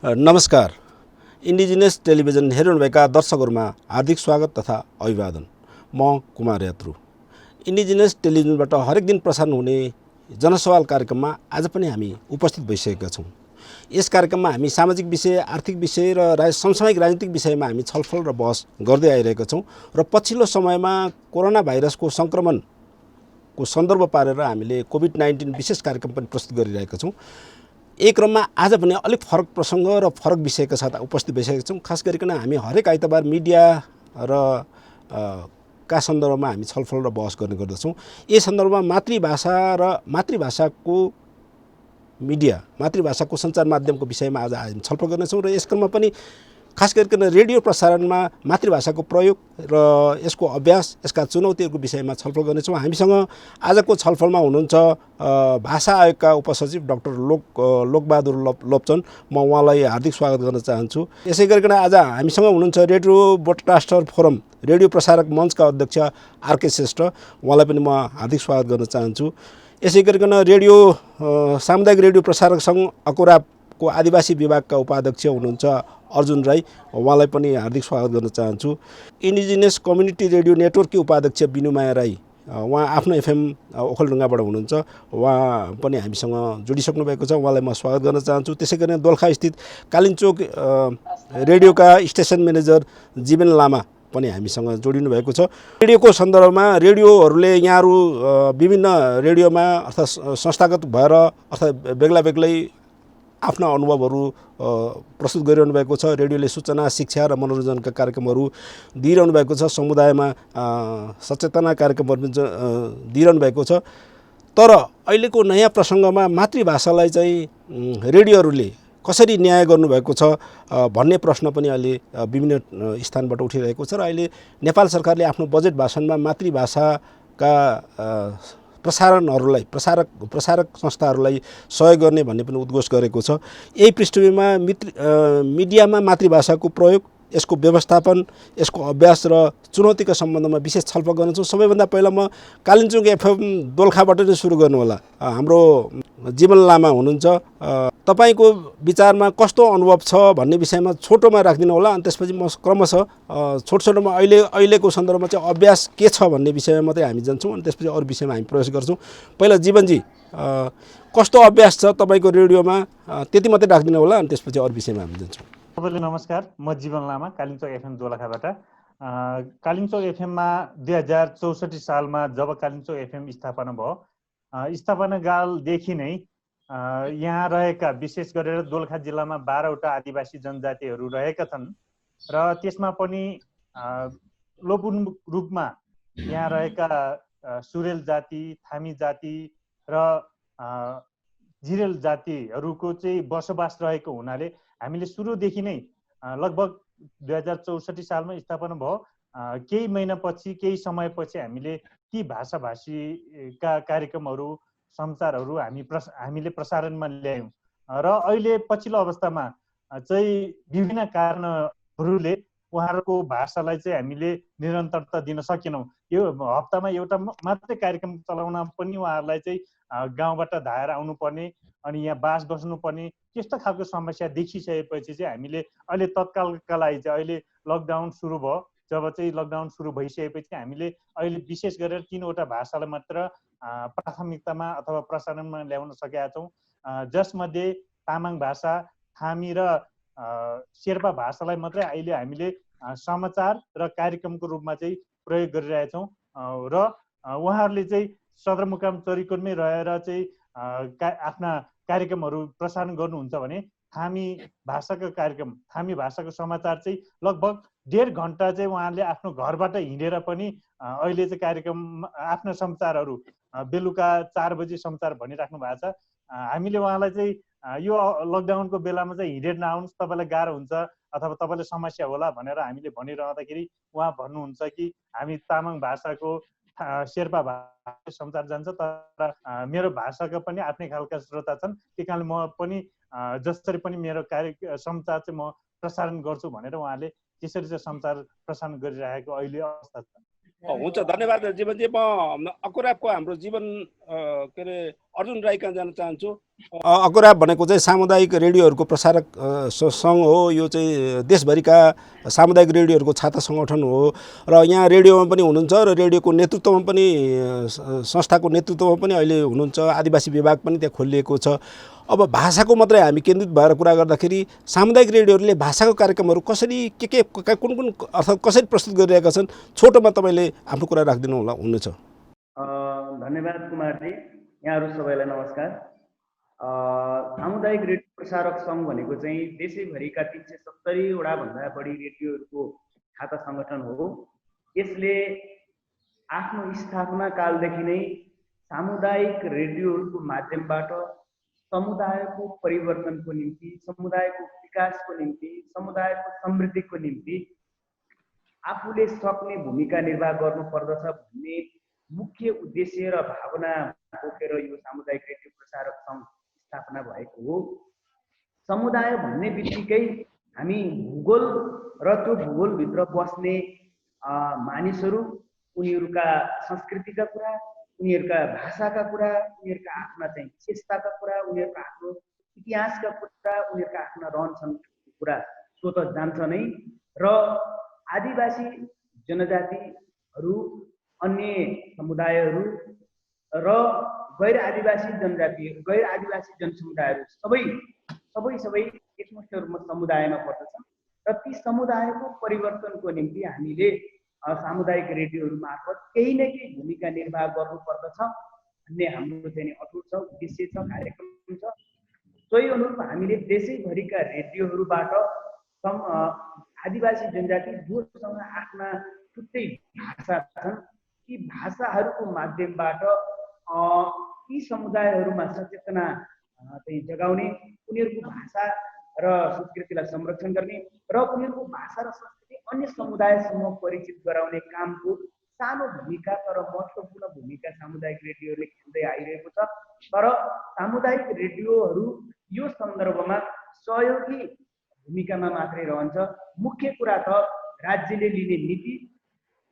नमस्कार। Indigenous television हेरिरहनुभएका दर्शकहरूमा हार्दिक स्वागत तथा अभिवादन। म कुमार यात्रु। इन्डिजिनियस टेलिभिजनबाट हरेक दिन प्रसारण हुने जनसवाल कार्यक्रममा आज पनि हामी उपस्थित भइसकेका छौँ। यस कार्यक्रममा हामी सामाजिक विषय, आर्थिक विषय र समसामयिक राजनीतिक विषयमा हामी छलफल र बहस गर्दै आइरहेका छौँ र पछिल्लो समयमा कोरोना भाइरसको सङ्क्रमणको सन्दर्भ पारेर हामीले कोभिड-19 विशेष कार्यक्रम पनि प्रस्तुत गरिरहेका छौँ। एक क्रममा आज पनि अलिक फरक प्रसङ्ग र फरक विषयका साथ उपस्थित भइसकेका छौँ। खास गरिकन हामी हरेक आइतबार मिडिया र का सन्दर्भमा हामी छलफल र बहस गर्ने गर्दछौँ। यस सन्दर्भमा मातृभाषा र मातृभाषाको मिडिया, मातृभाषाको सञ्चार माध्यमको विषयमा आज हामी छलफल गर्नेछौँ र यस क्रममा पनि खास गरिकन रेडियो प्रसारणमा मातृभाषाको प्रयोग र यसको अभ्यास, यसका चुनौतीहरूको विषयमा छलफल गर्नेछौँ। हामीसँग आजको छलफलमा हुनुहुन्छ भाषा आयोगका उपसचिव डाक्टर लोकबहादुर लोप्चन। म उहाँलाई हार्दिक स्वागत गर्न चाहन्छु। यसै गरिकन आज हामीसँग हुनुहुन्छ रेडियो ब्रोडकास्टर फोरम, रेडियो प्रसारक मञ्चका अध्यक्ष आरके श्रेष्ठ। उहाँलाई पनि म हार्दिक स्वागत गर्न चाहन्छु। यसै गरिकन सामुदायिक रेडियो प्रसारक सङ्घ अकुराबको आदिवासी विभागका उपाध्यक्ष हुनुहुन्छ अर्जुन राई। उहाँलाई पनि हार्दिक स्वागत गर्न चाहन्छु। इन्डिजिनियस कम्युनिटी रेडियो नेटवर्ककी उपाध्यक्ष बिनुमाया राई, उहाँ आफ्नो एफएम ओखलढुङ्गाबाट हुनुहुन्छ। उहाँ पनि हामीसँग जोडिसक्नु भएको छ। उहाँलाई म स्वागत गर्न चाहन्छु। त्यसै गरी दोलखा स्थित कालिन्चोक रेडियोका स्टेसन म्यानेजर जीवन लामा पनि हामीसँग जोडिनु भएको छ। रेडियोको सन्दर्भमा रेडियोहरूले यहाँहरू विभिन्न रेडियोमा अर्थात् संस्थागत भएर अर्थात् बेग्ला बेग्लै आफ्ना अनुभवहरू प्रस्तुत गरिरहनु भएको छ। रेडियोले सूचना, शिक्षा र मनोरञ्जनका कार्यक्रमहरू दिइरहनु भएको छ। समुदायमा सचेतना कार्यक्रमहरू पनि दिइरहनु भएको छ। तर अहिलेको नयाँ प्रसङ्गमा मातृभाषालाई चाहिँ रेडियोहरूले कसरी न्याय गर्नुभएको छ भन्ने प्रश्न पनि अहिले विभिन्न स्थानबाट उठिरहेको छ र अहिले नेपाल सरकारले आफ्नो बजेट भाषणमा मातृभाषाका प्रसारणहरूलाई प्रसारक संस्थाहरूलाई सहयोग गर्ने भन्ने पनि उद्घोष गरेको छ। यही पृष्ठभूमिमा मिडियामा मातृभाषाको प्रयोग, यसको व्यवस्थापन, यसको अभ्यास र चुनौतीका सम्बन्धमा विशेष छलफल गर्नेछौँ। सबैभन्दा पहिला म कालिम्पोङ एफएम दोलखाबाट नै सुरु गर्नु होला। हाम्रो जीवन लामा हुनुहुन्छ। तपाईँको विचारमा कस्तो अनुभव छ भन्ने विषयमा छोटोमा राखिदिनु होला, अनि त्यसपछि म क्रमशः छोटोमा अहिलेको सन्दर्भमा चाहिँ अभ्यास के छ भन्ने विषयमा मात्रै हामी जान्छौँ, अनि त्यसपछि अरू विषयमा हामी प्रवेश गर्छौँ। पहिला जीवनजी, कस्तो अभ्यास छ तपाईँको रेडियोमा, त्यति मात्रै राखिदिनु होला, अनि त्यसपछि अरू विषयमा हामी जान्छौँ। सबैले नमस्कार। म जीवन लामा, कालिम्पोङ एफएम दोलखाबाट। कालिम्पोङ एफएममा 2064 सालमा जब कालिम्पोङ एफएम स्थापना भयो, स्थापनाकालदेखि नै यहाँ रहेका विशेष गरेर दोलखा जिल्लामा 12वटा आदिवासी जनजातिहरू रहेका छन् र त्यसमा पनि लोपुन रूपमा यहाँ रहेका सुरेल जाति, थामी जाति र जिरेल जातिहरूको चाहिँ बसोबास रहेको हुनाले हामीले सुरुदेखि नै लगभग 2064 सालमा स्थापना भयो, केही महिनापछि, केही समयपछि हामीले ती भाषाभाषीका कार्यक्रमहरू, समाचारहरू हामीले प्रसारणमा ल्यायौँ र अहिले पछिल्लो अवस्थामा चाहिँ विभिन्न कारणहरूले उहाँहरूको भाषालाई चाहिँ हामीले निरन्तरता दिन सकेनौँ। यो हप्तामा एउटा मात्रै कार्यक्रम चलाउन पनि उहाँहरूलाई चाहिँ गाउँबाट धाएर आउनुपर्ने अनि यहाँ बास बस्नुपर्ने त्यस्तो खालको समस्या देखिसकेपछि चाहिँ हामीले अहिले तत्कालका लागि चाहिँ अहिले लकडाउन सुरु भयो। जब चाहिँ लकडाउन सुरु भइसकेपछि हामीले अहिले विशेष गरेर 3वटा भाषालाई मात्र प्राथमिकतामा अथवा प्रसारणमा ल्याउन सकेका छौँ, जसमध्ये तामाङ भाषा, थामी र शेर्पा भाषालाई मात्रै अहिले हामीले समाचार र कार्यक्रमको रूपमा चाहिँ प्रयोग गरिरहेछौँ र उहाँहरूले चाहिँ सदरमुकाम चरीकोटमै रहेर चाहिँ आफ्ना कार्यक्रमहरू प्रसारण गर्नुहुन्छ भने थामी भाषाको कार्यक्रम, थामी भाषाको समाचार चाहिँ लगभग 1.5 घन्टा चाहिँ उहाँले आफ्नो घरबाट हिँडेर पनि अहिले चाहिँ कार्यक्रम आफ्ना समाचारहरू बेलुका 4 बजी समाचार भनिराख्नु भएको छ। हामीले उहाँलाई चाहिँ यो लकडाउनको बेलामा चाहिँ हिँडेर नआउनुहोस्, तपाईँलाई गाह्रो हुन्छ अथवा तपाईँलाई समस्या होला भनेर हामीले भनिरहँदाखेरि उहाँ भन्नुहुन्छ कि हामी तामाङ भाषाको, शेर्पा भाषाको समाचार जान्छ, तर मेरो भाषाका पनि आफ्नै खालका श्रोता छन्, त्यही कारणले म पनि जसरी पनि मेरो समाचार चाहिँ म प्रसारण गर्छु भनेर उहाँले त्यसरी चाहिँ समाचार प्रसारण गरिरहेको अहिले अवस्था छ। हुन्छ धन्यवाद जीवनजी। म अकुराबको हाम्रो जीवन के अरे अर्जुन राई कहाँ जान चाहन्छु। अकुराब भनेको चाहिँ सामुदायिक रेडियोहरूको प्रसारक सङ्घ हो। यो चाहिँ देशभरिका सामुदायिक रेडियोहरूको छाता सङ्गठन हो र यहाँ रेडियोमा पनि हुनुहुन्छ र रेडियोको नेतृत्वमा पनि संस्थाको नेतृत्वमा पनि अहिले हुनुहुन्छ। आदिवासी विभाग पनि त्यहाँ खोलिएको छ। अब भाषाको मात्रै हामी केन्द्रित भएर कुरा गर्दाखेरि सामुदायिक रेडियोहरूले भाषाको कार्यक्रमहरू कसरी के कुन कुन अर्थात् कसरी प्रस्तुत गरिरहेका छन्, छोटोमा तपाईँले आफ्नो कुरा राखिदिनु होला हुनेछ। धन्यवाद कुमारजी। यहाँहरू सबैलाई नमस्कार। सामुदायिक रेडियो प्रसारक सङ्घ भनेको चाहिँ देशैभरिका 370वटा भन्दा बढी रेडियोहरूको छाता सङ्गठन हो। यसले आफ्नो स्थापना कालदेखि नै सामुदायिक रेडियोहरूको माध्यमबाट समुदायको परिवर्तनको निम्ति, समुदायको विकासको निम्ति, समुदायको समृद्धिको निम्ति आफूले सक्ने भूमिका निर्वाह गर्नुपर्दछ भन्ने मुख्य उद्देश्य र भावना बोकेर यो सामुदायिक रेडियो प्रसारक सङ्घ स्थापना भएको हो। समुदाय भन्ने बित्तिकै हामी भूगोल र त्यो भूगोलभित्र बस्ने मानिसहरू, उनीहरूका संस्कृतिका कुरा, उनीहरूका भाषाका कुरा, उनीहरूका आफ्ना चाहिँ विशेषताका कुरा, उनीहरूका आफ्नो इतिहासका कुरा, उनीहरूका आफ्ना रहनसहनका कुरा स्वत जान्छ नै। र आदिवासी जनजातिहरू, अन्य समुदायहरू र गैर आदिवासी जनसमुदायहरू सबै एकमुष्ट रूपमा समुदायमा पर्दछन् र ती समुदायको परिवर्तनको निम्ति हामीले सामुदायिक रेडियोहरू मार्फत केही न केही भूमिका निर्वाह गर्नुपर्दछ भन्ने हाम्रो चाहिँ अटुट छ, उद्देश्य छ, कार्यक्रम छ। सोही अनुरूप हामीले देशैभरिका रेडियोहरूबाट आदिवासी जनजाति जोसँग आफ्ना छुट्टै भाषा छन्, ती भाषाहरूको माध्यमबाट यी समुदायहरूमा सचेतना चाहिँ जगाउने, उनीहरूको भाषा र संस्कृतिलाई संरक्षण गर्ने र उनीहरूको भाषा र संस्कृति अन्य समुदायसम्म परिचित गराउने कामको सानो भूमिका तर महत्त्वपूर्ण भूमिका सामुदायिक रेडियोले खेल्दै आइरहेको छ। तर सामुदायिक रेडियोहरू यो सन्दर्भमा सहयोगी भूमिकामा मात्रै रहन्छ। मुख्य कुरा त राज्यले लिने नीति,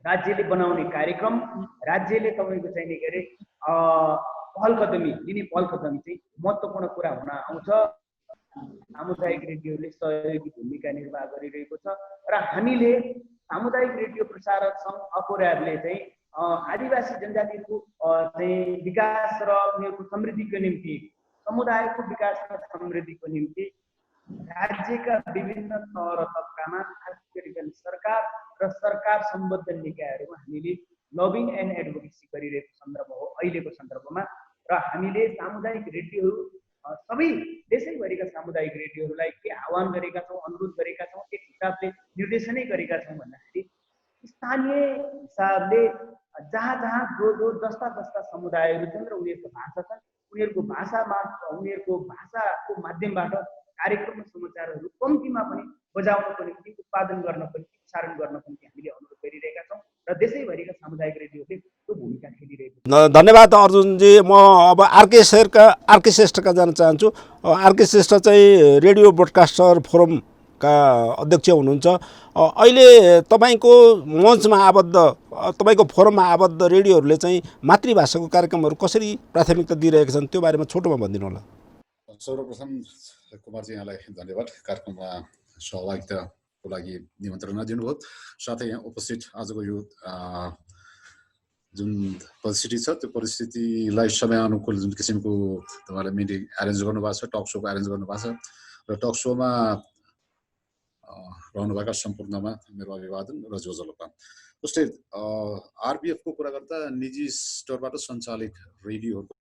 राज्यले बनाउने कार्यक्रम, राज्यले तपाईँको चाहिने के अरे पहल कदमी चाहिँ महत्त्वपूर्ण कुरा हुन आउँछ। सामुदायिक रेडियोले सहयोगी भूमिका निर्वाह गरिरहेको छ र हामीले सामुदायिक रेडियो प्रसारक सङ्घ अकुराबले चाहिँ आदिवासी जनजातिको चाहिँ विकास र उनीहरूको समृद्धिको निम्ति, समुदायको विकास र समृद्धिको निम्ति राज्यका विभिन्न तह र तबकामा, खास गरी सरकार र सरकार सम्बद्ध निकायहरूमा हामीले लबिङ एन्ड एडभोकेसी गरिरहेको सन्दर्भ हो अहिलेको सन्दर्भमा। र हामीले सामुदायिक रेडियोहरू सबै देशैभरिका सामुदायिक रेडियोहरूलाई के आह्वान गरेका छौँ, अनुरोध गरेका छौँ, एक हिसाबले निर्देशनै गरेका छौँ भन्दाखेरि स्थानीय हिसाबले जहाँ जो जस्ता समुदायहरू छन् र उनीहरूको भाषा छन्, उनीहरूको भाषाको माध्यमबाट कार्यक्रम समाचारहरू कम्तीमा पनि बजाउनको निम्ति, उत्पादन गर्नको निम्ति, प्रसारण गर्नको निम्ति हामीले अनुरोध गरिरहेका छौँ र देशैभरिका सामुदायिक रेडियोले त्यो भूमिका खेलिरहेको छ। धन्यवाद अर्जुनजी। म अब आरके श्रेष्ठका जान चाहन्छु। आरके श्रेष्ठ चाहिँ रेडियो ब्रोडकास्टर फोरमका अध्यक्ष हुनुहुन्छ। अहिले तपाईँको मञ्चमा आबद्ध, तपाईँको फोरममा आबद्ध रेडियोहरूले चाहिँ मातृभाषाको कार्यक्रमहरू कसरी प्राथमिकता दिइरहेका छन्, त्यो बारेमा छोटोमा भनिदिनु होला। सर्वप्रथम कुमारजी यहाँलाई धन्यवाद कार्यक्रममा सहभागिताको लागि निमन्त्रणा दिनुभयो। साथै यहाँ उपस्थित आजको यो जुन परिस्थिति छ त्यो परिस्थितिलाई समयानुकूल जुन किसिमको तपाईँलाई मिटिङ एरेन्ज गर्नुभएको छ, टक सोको एरेन्ज गर्नुभएको छ र टक सोमा रहनुभएका सम्पूर्णमा मेरो अभिवादन र जोजलोका। जस्तै आरबिएफको कुरा गर्दा निजी स्टोरबाट सञ्चालित रेडियोहरूको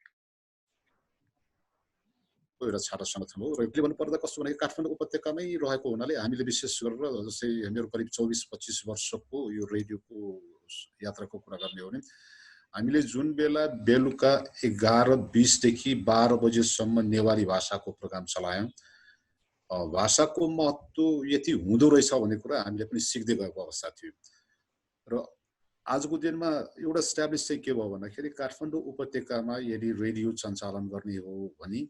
एउटा छाटा सङ्गठन हो र यसले भन्नुपर्दा कस्तो भनेको काठमाडौँ उपत्यकामै रहेको हुनाले हामीले विशेष गरेर जस्तै मेरो करिब 24-25 वर्षको यो रेडियोको यात्राको कुरा गर्ने हो भने हामीले जुन बेला बेलुका 11:20 देखि 12 बजेसम्म नेवारी भाषाको प्रोग्राम चलायौँ, भाषाको महत्त्व यति हुँदो रहेछ भन्ने कुरा हामीले पनि सिक्दै गएको अवस्था थियो। र आजको दिनमा एउटा स्ट्याब्लिस चाहिँ के भयो भन्दाखेरि काठमाडौँ उपत्यकामा यदि रेडियो सञ्चालन गर्ने हो भने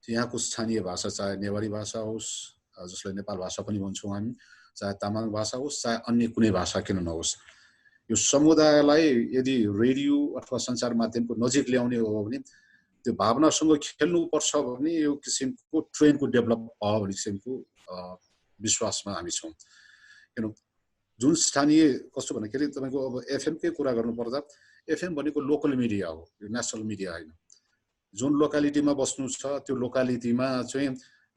यहाँको स्थानीय भाषा, चाहे नेवारी भाषा होस्, जसलाई नेपाल भाषा पनि भन्छौँ हामी, चाहे तामाङ भाषा होस्, चाहे अन्य कुनै भाषा किन नहोस्, यो समुदायलाई यदि रेडियो अथवा सञ्चार माध्यमको नजिक ल्याउने हो भने त्यो भावनासँग खेल्नुपर्छ भने यो किसिमको ट्रेनको डेभलप भयो भन्ने किसिमको विश्वासमा हामी छौँ। किन जुन स्थानीय कस्तो भन्दाखेरि तपाईँको अब एफएमकै कुरा गर्नुपर्दा एफएम भनेको लोकल मिडिया हो, यो नेसनल मिडिया होइन। जुन लोकालिटीमा बस्नु छ त्यो लोकालिटीमा चाहिँ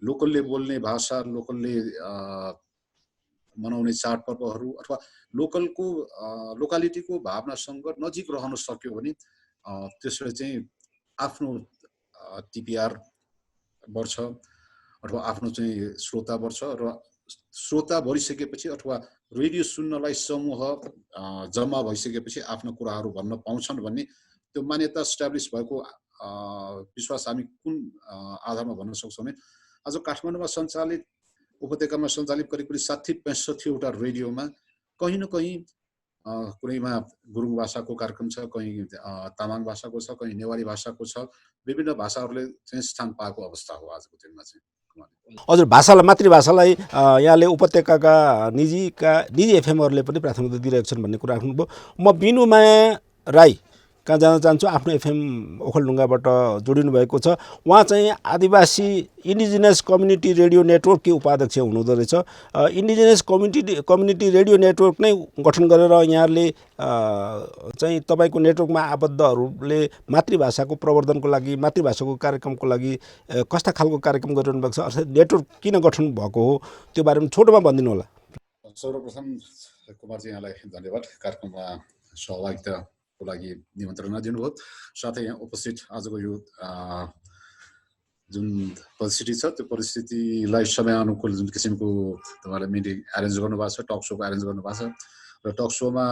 लोकलले बोल्ने भाषा, लोकलले मनाउने चाडपर्वहरू अथवा लोकालिटीको भावनासँग नजिक रहन सक्यो भने त्यसले चाहिँ आफ्नो टिपिआर बढ्छ अथवा आफ्नो चाहिँ श्रोता बढ्छ र श्रोता बढिसकेपछि अथवा रेडियो सुन्नलाई समूह जम्मा भइसकेपछि आफ्नो कुराहरू भन्न पाउँछन् भन्ने त्यो मान्यता इस्टाब्लिस भएको विश्वास हामी कुन आधारमा भन्न सक्छौँ भने आज काठमाडौँमा सञ्चालित उपत्यकामा सञ्चालित करिब 60-65वटा रेडियोमा कहीँ न कहीँ कुनैमा गुरुङ भाषाको कार्यक्रम छ, कहीँ तामाङ भाषाको छ, कहीँ नेवारी भाषाको छ, विभिन्न भाषाहरूले चाहिँ स्थान पाएको अवस्था हो आजको दिनमा चाहिँ। हजुर, भाषालाई मातृभाषालाई यहाँले उपत्यकाका निजी एफएमहरूले पनि प्राथमिकता दिइरहेको छन् भन्ने कुरा राख्नुभयो। म बिनुमाया राई कहाँ जान चाहन्छु। आफ्नो एफएम ओखलढुङ्गाबाट जोडिनु भएको छ। उहाँ चाहिँ आदिवासी इन्डिजिनस कम्युनिटी रेडियो नेटवर्ककै उपाध्यक्ष हुनुहुँदो रहेछ। इन्डिजिनस कम्युनिटी रेडियो नेटवर्क नै गठन गरेर यहाँहरूले चाहिँ तपाईँको नेटवर्कमा आबद्धहरूले मातृभाषाको प्रवर्धनको लागि, मातृभाषाको कार्यक्रमको लागि कस्ता खालको कार्यक्रम गरिरहनु भएको छ, अर्थात् नेटवर्क किन गठन भएको हो, त्यो बारेमा छोटोमा भनिदिनु होला। सर्वप्रथम कुमारजी यहाँलाई धन्यवाद कार्यक्रममा सहभागिता को लागि निमन्त्रणा दिनुभयो। साथै यहाँ उपस्थित आजको यो जुन परिस्थिति छ त्यो परिस्थितिलाई समयानुकूल जुन किसिमको तपाईँले मिटिङ एरेन्ज गर्नुभएको छ, टक सोको एरेन्ज गर्नुभएको छ र टक सोमा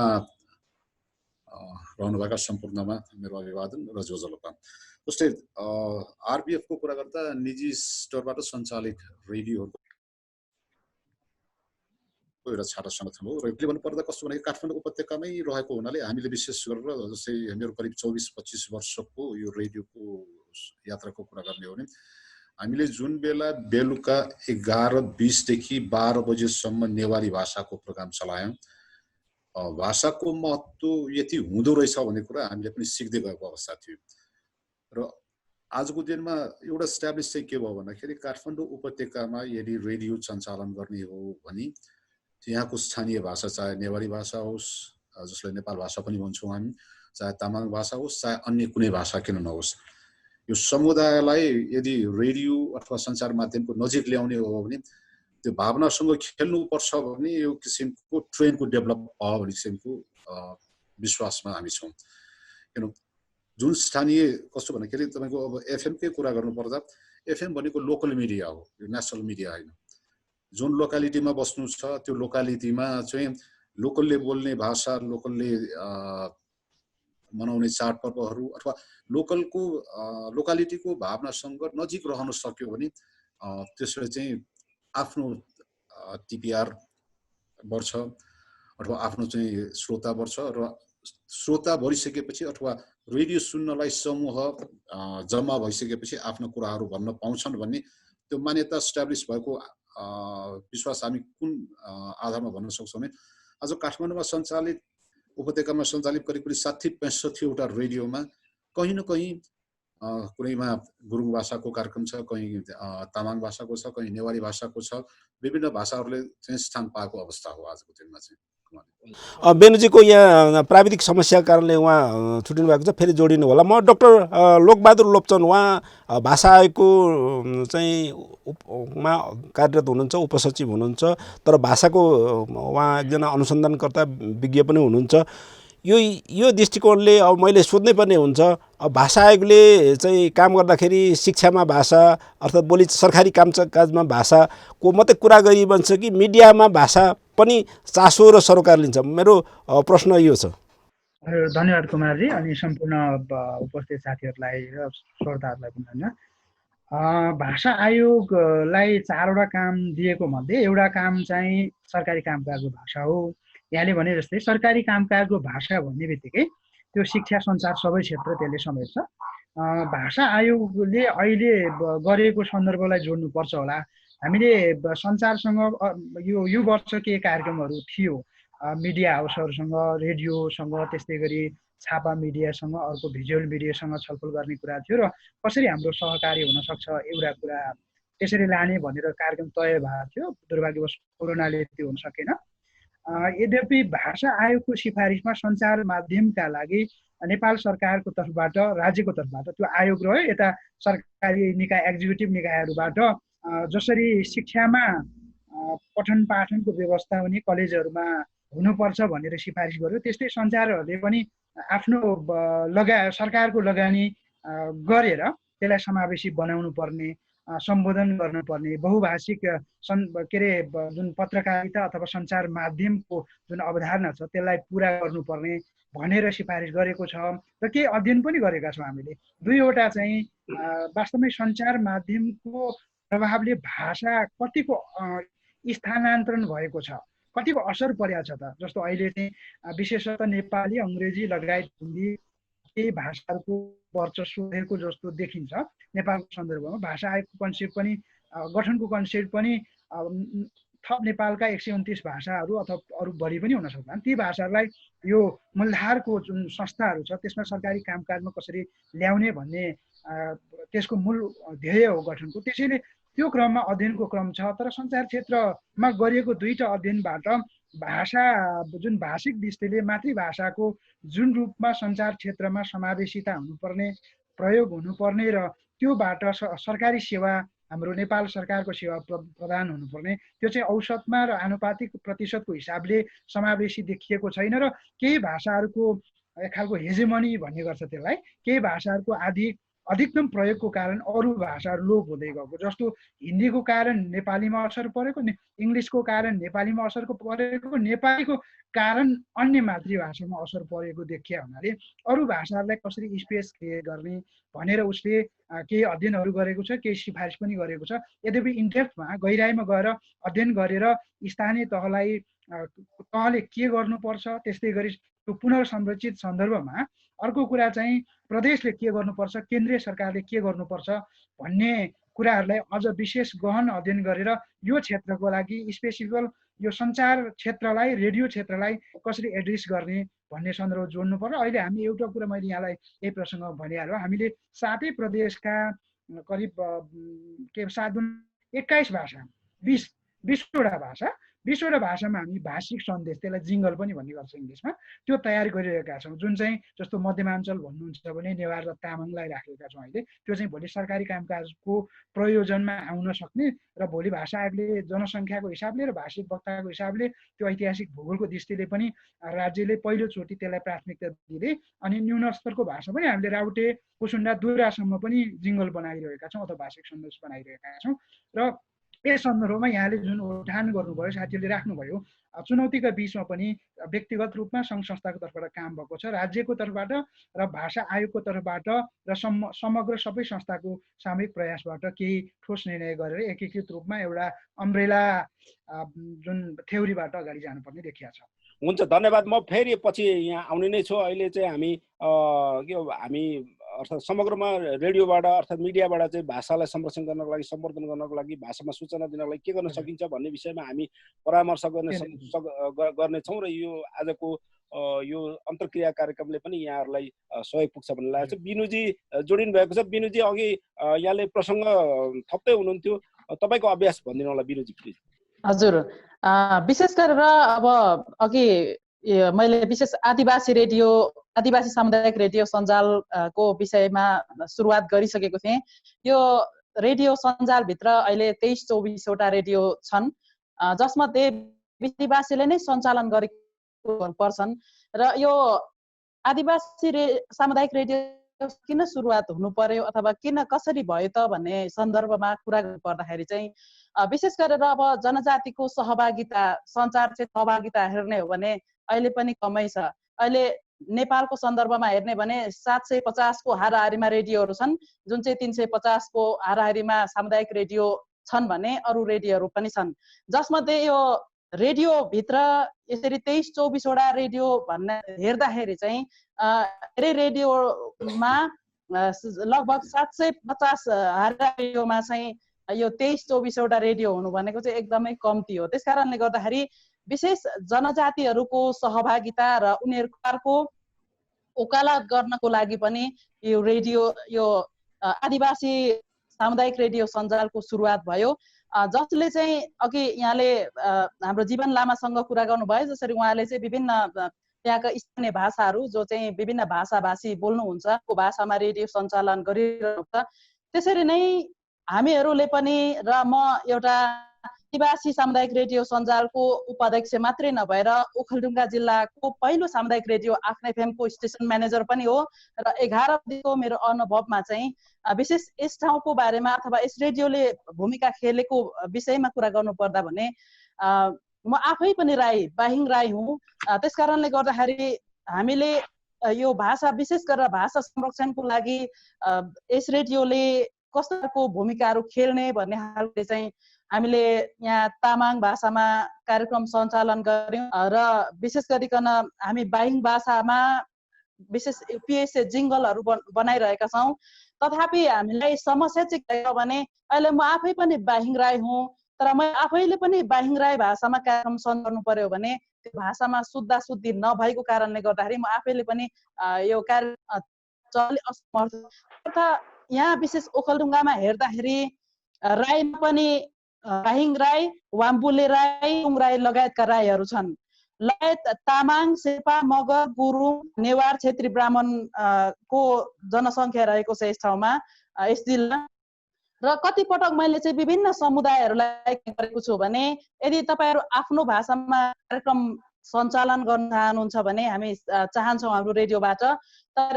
रहनुभएका सम्पूर्णमा मेरो अभिवादन र जोजलोपा। जस्तै आरबिएफको कुरा गर्दा निजी स्टोरबाट सञ्चालित रेडियोहरूको एउटा छाटा संगठन हो र यसले भन्नुपर्दा कस्तो भने काठमाडौँ उपत्यकामै रहेको हुनाले हामीले विशेष गरेर जस्तै मेरो करिब 24-25 वर्षको यो रेडियोको यात्राको कुरा गर्ने हो भने हामीले जुन बेला बेलुका 11:20 देखि 12 बजेसम्म नेवारी भाषाको प्रोग्राम चलायौँ, भाषाको महत्त्व यति हुँदो रहेछ भन्ने कुरा हामीले पनि सिक्दै गएको अवस्था थियो। र आजको दिनमा एउटा स्ट्याब्लिस चाहिँ के भयो भन्दाखेरि काठमाडौँ उपत्यकामा यदि रेडियो सञ्चालन गर्ने हो भने यहाँको स्थानीय भाषा, चाहे नेवारी भाषा होस्, जसलाई नेपाल भाषा पनि भन्छौँ हामी, चाहे तामाङ भाषा होस्, चाहे अन्य कुनै भाषा किन नहोस्, यो समुदायलाई यदि रेडियो अथवा सञ्चार माध्यमको नजिक ल्याउने हो भने त्यो भावनासँग खेल्नुपर्छ भने यो किसिमको ट्रेनको डेभलप भयो भन्ने किसिमको विश्वासमा हामी छौँ। किन जुन स्थानीय कस्तो भन्दाखेरि तपाईँको अब एफएमकै कुरा गर्नुपर्दा एफएम भनेको लोकल मिडिया हो, यो नेसनल मिडिया होइन। जुन लोकालिटीमा बस्नु छ त्यो लोकालिटीमा चाहिँ लोकलले बोल्ने भाषा, लोकलले मनाउने चाडपर्वहरू अथवा लोकालिटीको भावनासँग नजिक रहन सक्यो भने त्यसले चाहिँ आफ्नो टिपिआर बढ्छ अथवा आफ्नो चाहिँ श्रोता बढ्छ र श्रोता बढिसकेपछि अथवा रेडियो सुन्नलाई समूह जम्मा भइसकेपछि आफ्नो कुराहरू भन्न पाउँछन् भन्ने त्यो मान्यता इस्टाब्लिस भएको विश्वास हामी कुन आधारमा भन्न सक्छौँ भने आज काठमाडौँमा सञ्चालित उपत्यकामा सञ्चालित करिब 60-65वटा रेडियोमा कहीँ न कहीँ कुनैमा गुरुङ भाषाको कार्यक्रम छ, कहीँ तामाङ भाषाको छ, कहीँ नेवारी भाषाको छ, विभिन्न भाषाहरूले चाहिँ स्थान पाएको अवस्था हो आजको दिनमा चाहिँ। बेनुजीको यहाँ प्राविधिक समस्याको कारणले उहाँ छुट्टिनु भएको छ, फेरि जोडिनु होला। म डाक्टर लोकबहादुर लोप्चन, उहाँ भाषा आयोगको चाहिँ मा कार्यरत हुनुहुन्छ, उपसचिव हुनुहुन्छ, तर भाषाको उहाँ एकजना अनुसन्धानकर्ता विज्ञ पनि हुनुहुन्छ। यो दृष्टिकोणले अब मैले सोध्नै पर्ने हुन्छ, अब भाषा आयोगले चाहिँ काम गर्दाखेरि शिक्षामा भाषा अर्थात् बोली सरकारी कामकाजमा भाषाको मात्रै कुरा गरी बन्छ कि मिडियामा भाषा पनि चासो र सरोकार लिन्छ? मेरो प्रश्न यो छ। धन्यवाद कुमारजी, अनि सम्पूर्ण उपस्थित साथीहरूलाई र श्रोताहरूलाई पनि धन्यवाद। भाषा आयोगलाई 4वटा काम दिएको मध्ये एउटा काम चाहिँ सरकारी कामकाजको भाषा हो। यहाँले भने जस्तै सरकारी कामकाजको भाषा भन्ने बित्तिकै त्यो शिक्षा सञ्चार सबै क्षेत्र त्यसले समेट्छ। भाषा आयोगले अहिले गरेको सन्दर्भलाई जोड्नुपर्छ होला। हामीले सञ्चारसँग यो वर्ष के कार्यक्रमहरू थियो, मिडिया हाउसहरूसँग, रेडियोसँग, त्यस्तै गरी छापा मिडियासँग, अर्को भिजुअल मिडियासँग छलफल गर्ने कुरा थियो र कसरी हाम्रो सहकारी हुनसक्छ एउटा कुरा त्यसरी लाने भनेर कार्यक्रम तय भएको थियो। दुर्भाग्यवश कोरोनाले त्यो हुन सकेन। यद्यपि भाषा आयोगको सिफारिसमा सञ्चार माध्यमका लागि नेपाल सरकारको तर्फबाट, राज्यको तर्फबाट त्यो आयोग रह्यो। यता सरकारी निकाय, एक्जिक्युटिभ निकायहरूबाट जसरी शिक्षामा पठन पाठनको व्यवस्था हुने कलेजहरूमा हुनुपर्छ भनेर सिफारिस गर्यो, त्यस्तै सञ्चारहरूले पनि आफ्नो सरकारको लगानी गरेर त्यसलाई समावेशी बनाउनु पर्ने, सम्बोधन गर्नुपर्ने, बहुभाषिक के अरे जुन पत्रकारिता अथवा सञ्चार माध्यमको जुन अवधारणा छ त्यसलाई पुरा गर्नुपर्ने भनेर सिफारिस गरेको छ र केही अध्ययन पनि गरेका छौँ हामीले। दुईवटा चाहिँ वास्तवमै सञ्चार माध्यमको प्रभावले भाषा कतिको स्थानान्तरण भएको छ, कतिको असर परेको छ त। जस्तो अहिले चाहिँ विशेषतः नेपाली, अङ्ग्रेजी लगायत हिन्दी केही भाषाहरूको वर्चस्व रहेको जस्तो देखिन्छ नेपालको सन्दर्भमा। भाषा आयोगको कन्सेप्ट पनि, गठनको कन्सेप्ट पनि थप नेपालका 129 भाषाहरू अथवा अरू बढी पनि हुन सक्छन्। ती भाषाहरूलाई यो मूलधारको जुन संस्थाहरू छ त्यसमा सरकारी कामकाजमा कसरी ल्याउने भन्ने त्यसको मूल ध्येय हो गठनको। त्यसैले त्यो क्रममा अध्ययनको क्रम छ। तर सञ्चार क्षेत्रमा गरिएको दुईटा अध्ययनबाट भाषा जुन भाषिक दृष्टिले मातृभाषाको जुन रूपमा सञ्चार क्षेत्रमा समावेशिता हुनुपर्ने, प्रयोग हुनुपर्ने र त्योबाट सरकारी सेवा, हाम्रो नेपाल सरकारको सेवा प्रदान हुनुपर्ने, त्यो चाहिँ औसतमा र आनुपातिक प्रतिशतको हिसाबले समावेशी देखिएको छैन र केही भाषाहरूको एक खालको हेजेमनी भन्ने गर्छ त्यसलाई। केही भाषाहरूको अधिकतम प्रयोगको कारण अरू भाषाहरू लोप हुँदै गएको, जस्तो हिन्दीको कारण नेपालीमा असर परेको, इङ्ग्लिसको कारण नेपालीमा असर परेको, नेपालीको कारण अन्य मातृभाषामा असर परेको देखिया हुनाले अरू भाषाहरूलाई कसरी स्पेस क्रिएट गर्ने भनेर उसले केही अध्ययनहरू गरेको छ, केही सिफारिस पनि गरेको छ। यद्यपि इनडेप्थमा गहिराइमा गएर अध्ययन गरेर स्थानीय तहले के गर्नुपर्छ, त्यस्तै गरी त्यो पुनर्संरचित सन्दर्भमा अर्को कुरा चाहिँ प्रदेशले के गर्नुपर्छ, केन्द्रीय सरकारले के गर्नुपर्छ भन्ने कुराहरूलाई अझ विशेष गहन अध्ययन गरेर यो क्षेत्रको लागि स्पेसिफिक यो सञ्चार क्षेत्रलाई, रेडियो क्षेत्रलाई कसरी एड्रेस गर्ने भन्ने सन्दर्भ जोड्नु पर्यो। अहिले हामी एउटा कुरा मैले यहाँलाई यही प्रसङ्ग भनिहाल्यो, हामीले 7 प्रदेशका करिब 21 भाषा, 20वटा भाषामा हामी भाषिक सन्देश, त्यसलाई जिङ्गल पनि भन्ने गर्छ इङ्ग्लिसमा, त्यो तयार गरिरहेका छौँ। जुन चाहिँ जस्तो मध्यमाञ्चल भन्नुहुन्छ भने नेवार र तामाङलाई राखेका छौँ अहिले। त्यो चाहिँ भोलि सरकारी कामकाजको प्रयोजनमा आउन सक्ने र भोलि भाषा आयोगले जनसङ्ख्याको हिसाबले र भाषिक वक्ताको हिसाबले त्यो ऐतिहासिक भूगोलको दृष्टिले पनि राज्यले पहिलोचोटि त्यसलाई प्राथमिकता दिँदै अनि न्यून स्तरको भाषा पनि हामीले राउटे, कुसुन्डा, दुरासम्म पनि जिङ्गल बनाइरहेका छौँ अथवा भाषिक सन्देश बनाइरहेका छौँ। र यस सन्दर्भमा यहाँले जुन उठान गर्नुभयो, साथीहरूले राख्नुभयो, चुनौतीका बिचमा पनि व्यक्तिगत रूपमा सङ्घ संस्थाको तर्फबाट काम भएको छ, राज्यको तर्फबाट र भाषा आयोगको तर्फबाट र समग्र सबै संस्थाको सामूहिक प्रयासबाट केही ठोस निर्णय गरेर एकीकृत रूपमा एउटा अम्ब्रेला जुन थ्योरीबाट अगाडि जानुपर्ने देखिया छ। हुन्छ, धन्यवाद। म फेरि पछि यहाँ आउने नै छु। अहिले चाहिँ हामी अर्थात् समग्रमा रेडियोबाट अर्थात् मिडियाबाट चाहिँ भाषालाई संरक्षण गर्नको लागि, सम्वर्धन गर्नको लागि, भाषामा सूचना दिनको लागि के गर्न सकिन्छ भन्ने विषयमा हामी परामर्श गर्नेछौँ र यो आजको यो अन्तर्क्रिया कार्यक्रमले पनि यहाँहरूलाई सहयोग पुग्छ भन्ने लागेको छ। बिनुजी जोडिनु भएको छ। बिनुजी अघि यहाँले प्रसङ्ग थप्दै हुनुहुन्थ्यो, तपाईँको अभ्यास भनिदिनु होला बिनुजी प्लिज। हजुर, विशेष गरेर अब अघि मैले विशेष आदिवासी सामुदायिक रेडियो सञ्जालको विषयमा सुरुवात गरिसकेको थिएँ। यो रेडियो सञ्जालभित्र अहिले 23-24वटा रेडियो छन्, जसमध्ये आदिवासीले नै सञ्चालन गरेको पर्छन्। र यो आदिवासी सामुदायिक रेडियो किन सुरुवात हुनु पर्यो अथवा कसरी भयो त भन्ने सन्दर्भमा कुरा गर्नुपर्दाखेरि चाहिँ विशेष गरेर अब जनजातिको सहभागिता, सञ्चार चाहिँ सहभागिता हेर्ने हो भने अहिले पनि कमै छ। अहिले नेपालको सन्दर्भमा हेर्ने भने 750 को हाराहारीमा रेडियोहरू छन्, जुन चाहिँ 350 को हाराहारीमा सामुदायिक रेडियो छन् भने अरू रेडियोहरू पनि छन्, जसमध्ये यो रेडियोभित्र यसरी 23-24वटा रेडियो भन्ने हेर्दाखेरि चाहिँ धेरै रेडियोमा लगभग 750 हाराहारीमा चाहिँ यो 23-24वटा रेडियो हुनु भनेको चाहिँ एकदमै कम्ती हो। त्यस कारणले गर्दाखेरि विशेष जनजातिहरूको सहभागिता र उनीहरूको वकालत गर्नको लागि पनि यो रेडियो यो आदिवासी सामुदायिक रेडियो सञ्जालको सुरुवात भयो, जसले चाहिँ अघि यहाँले हाम्रो जीवन लामासँग कुरा गर्नुभयो, जसरी उहाँले चाहिँ विभिन्न त्यहाँका स्थानीय भाषाहरू जो चाहिँ विभिन्न भाषाभाषी बोल्नुहुन्छ को भाषामा रेडियो सञ्चालन गरिरहेको छ। त्यसरी नै हामीहरूले पनि र म एउटा आदिवासी सामुदायिक रेडियो सञ्जालको उपाध्यक्ष मात्रै नभएर ओखलढुङ्गा जिल्लाको पहिलो सामुदायिक रेडियो आफ्नै एफएमको स्टेसन म्यानेजर पनि हो र 11 वर्षको मेरो अनुभवमा चाहिँ विशेष यस ठाउँको बारेमा अथवा यस रेडियोले भूमिका खेलेको विषयमा कुरा गर्नुपर्दा भने म आफै पनि बाहिङ राई हुँ। त्यसकारणले गर्दाखेरि हामीले यो भाषा विशेष गरेर भाषा संरक्षणको लागि यस रेडियोले कस्तो भूमिकाहरू खेल्ने भन्ने खालको चाहिँ हामीले यहाँ तामाङ भाषामा कार्यक्रम सञ्चालन गर्यौं र विशेष गरिकन हामी बाहिङ भाषामा विशेष पिएसए जिङ्गलहरू बनाइरहेका छौँ। तथापि हामीलाई समस्या चाहिँ के हो भने अहिले म आफै पनि बाहिङ राई हुँ, तर म आफैले पनि बाहिङ राई भाषामा कार्यक्रम सञ्चालन गर्नु पर्यो भने त्यो भाषामा शुद्ध नभएको कारणले गर्दाखेरि म आफैले पनि यो कार्य चल्ने असमर्थ। यहाँ विशेष ओखलढुङ्गामा हेर्दाखेरि राईमा पनि बाहिङ राई, वाम्बुले राई, तुङ राई लगायतका राईहरू छन्। लगायत तामाङ, शेर्पा, मगर, गुरुङ, नेवार, क्षेत्री ब्राह्मण को जनसङ्ख्या रहेको छ यस ठाउँमा, यस जिल्ला। र कति पटक मैले चाहिँ विभिन्न समुदायहरूलाई गरेको छु भने यदि तपाईँहरू आफ्नो भाषामा कार्यक्रम सञ्चालन गर्न चाहनुहुन्छ भने हामी चाहन्छौँ हाम्रो रेडियोबाट, तर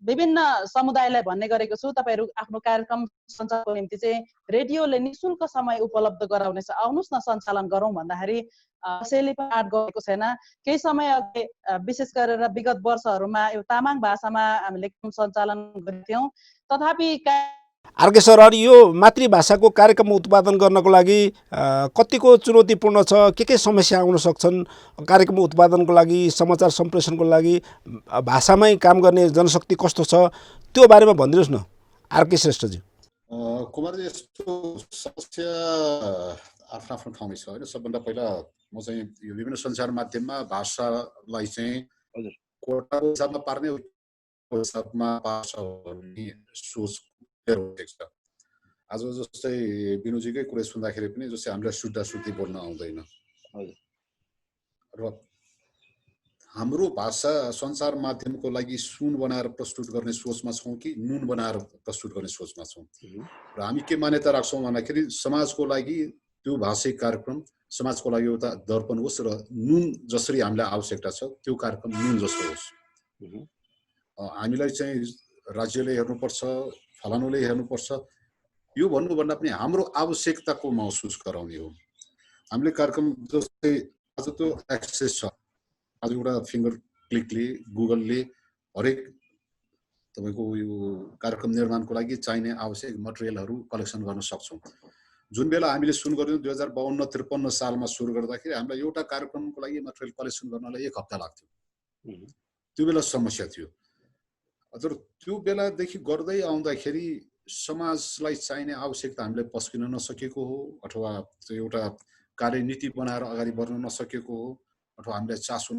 विभिन्न समुदायलाई भन्ने गरेको छु तपाईँहरू आफ्नो कार्यक्रम सञ्चालनको निम्ति चाहिँ रेडियोले निःशुल्क समय उपलब्ध गराउनेछ, आउनुहोस् न सञ्चालन गरौँ भन्दाखेरि कसैले पनि आँट गरेको छैन। केही समय अघि विशेष गरेर विगत वर्षहरूमा यो तामाङ भाषामा हामीले सञ्चालन गर्थ्यौँ। तथापि आरके सर, यो मातृभाषाको कार्यक्रम उत्पादन गर्नको लागि कतिको चुनौतीपूर्ण छ, के समस्या आउन सक्छन्? कार्यक्रम उत्पादनको लागि, समाचार सम्प्रेषणको लागि भाषामै काम गर्ने जनशक्ति कस्तो छ, त्यो बारेमा भनिदिनुहोस् न आरके श्रेष्ठजी। कुमारजी, यस्तो समस्या आफ्नो ठाउँमै छ होइन। सबभन्दा पहिला म चाहिँ यो विभिन्न सञ्चार माध्यममा भाषालाई चाहिँ कोटाको हिसाबमा पार्ने हिसाबमा पार्छ भन्ने सोच छ। आज जस्तै बिनुजीकै कुरा सुन्दाखेरि पनि जस्तै हामीलाई शुद्ध बोल्न आउँदैन र हाम्रो भाषा सञ्चार माध्यमको लागि सुन बनाएर प्रस्तुत गर्ने सोचमा छौँ कि नुन बनाएर प्रस्तुत गर्ने सोचमा छौँ। र हामी के मान्यता राख्छौँ भन्दाखेरि समाजको लागि त्यो भाषिक कार्यक्रम समाजको लागि एउटा दर्पण होस् र नुन जसरी हामीलाई आवश्यकता छ त्यो कार्यक्रम नुन जस्तो होस्। हामीलाई चाहिँ राज्यले हेर्नुपर्छ, फलानुले हेर्नुपर्छ, यो भन्नुभन्दा पनि हाम्रो आवश्यकताको महसुस गराउने हो। हामीले कार्यक्रम जस्तै आज त्यो एक्सेस छ, आज एउटा फिङ्गर क्लिकले गुगलले हरेक तपाईँको यो कार्यक्रम निर्माणको लागि चाहिने आवश्यक मटेरियलहरू कलेक्सन गर्न सक्छौँ। जुन बेला हामीले सुरु गर्यौँ 2052-53 सालमा सुरु गर्दाखेरि हामीलाई एउटा कार्यक्रमको लागि मटेरियल कलेक्सन गर्नलाई 1 हप्ता लाग्थ्यो। त्यो बेला समस्या थियो। तर त्यो बेलादेखि गर्दै आउँदाखेरि समाजलाई चाहिने आवश्यकता हामीले पस्किन नसकेको हो, अथवा एउटा कार्यनीति बनाएर अगाडि बढ्न नसकेको हो, अथवा हामीले चासो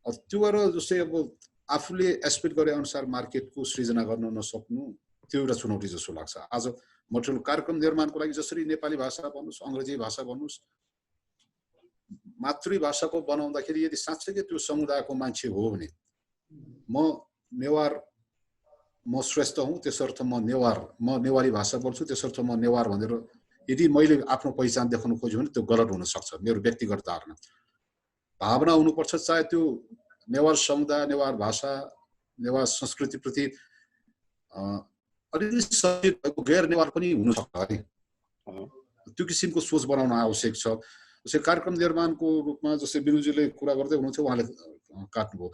त्यो भएर जस्तै अब आफूले एक्सपेक्ट गरे अनुसार मार्केटको सृजना गर्न नसक्नु त्यो एउटा चुनौती जस्तो लाग्छ। आज मटेरियल कार्यक्रम निर्माणको लागि जसरी नेपाली भाषा भन्नुहोस्, अङ्ग्रेजी भाषा भन्नुहोस्, मातृभाषाको बनाउँदाखेरि यदि साँच्चै त्यो समुदायको मान्छे हो भने म नेवार, म श्रेष्ठ हुँ त्यसर्थ म नेवारी भाषा बोल्छु त्यसर्थ म नेवार भनेर यदि मैले आफ्नो पहिचान देखाउन खोज्यो भने त्यो गलत हुन सक्छ। मेरो व्यक्तिगत धारणा भावना हुनुपर्छ, चाहे त्यो नेवार समुदाय, नेवार भाषा, नेवार संस्कृतिप्रति अलिअलि सचेत भएको गैर नेवार पनि हुनसक्छ है। त्यो किसिमको सोच बनाउन आवश्यक छ। जस्तै कार्यक्रम निर्माणको रूपमा जस्तै बिनुजीले कुरा गर्दै हुनुहुन्छ, उहाँले काट्नुभयो,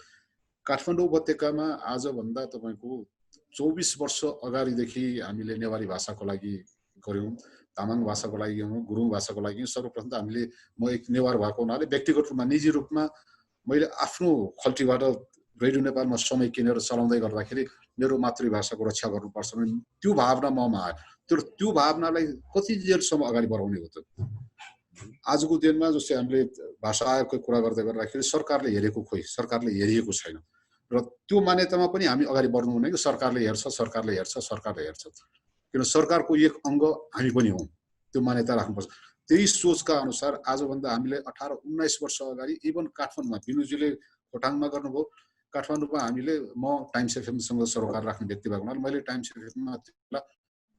काठमाडौँ उपत्यकामा आजभन्दा तपाईँको 24 वर्ष अगाडिदेखि हामीले नेवारी भाषाको लागि गऱ्यौँ, तामाङ भाषाको लागि गऱ्यौँ, गुरुङ भाषाको लागि। सर्वप्रथम त हामीले म एक नेवार भएको हुनाले व्यक्तिगत रूपमा निजी रूपमा मैले आफ्नो खल्टीबाट रेडियो नेपालमा समय किनेर चलाउँदै गर्दाखेरि मेरो मातृभाषाको रक्षा गर्नुपर्छ भने त्यो भावना ममा आयो। त्यो भावनालाई कति जेलसम्म अगाडि बढाउने हो त? आजको दिनमा जस्तै हामीले भाषा आयोगको कुरा गर्दै गर्दाखेरि सरकारले हेरेको खोइ सरकारले हेरिएको छैन र त्यो मान्यतामा पनि हामी अगाडि बढ्नु हुने कि सरकारले हेर्छ किन सरकारको एक अङ्ग हामी पनि हौँ त्यो मान्यता राख्नुपर्छ। त्यही सोचका अनुसार आजभन्दा हामीले 18-19 वर्ष अगाडि इभन काठमाडौँमा बिनुजीले खोटाङमा गर्नुभयो, काठमाडौँमा हामीले म टाइम्स एफएमसँग सरोकार राख्ने व्यक्ति भएको हुनाले मैले टाइम्स एफएममा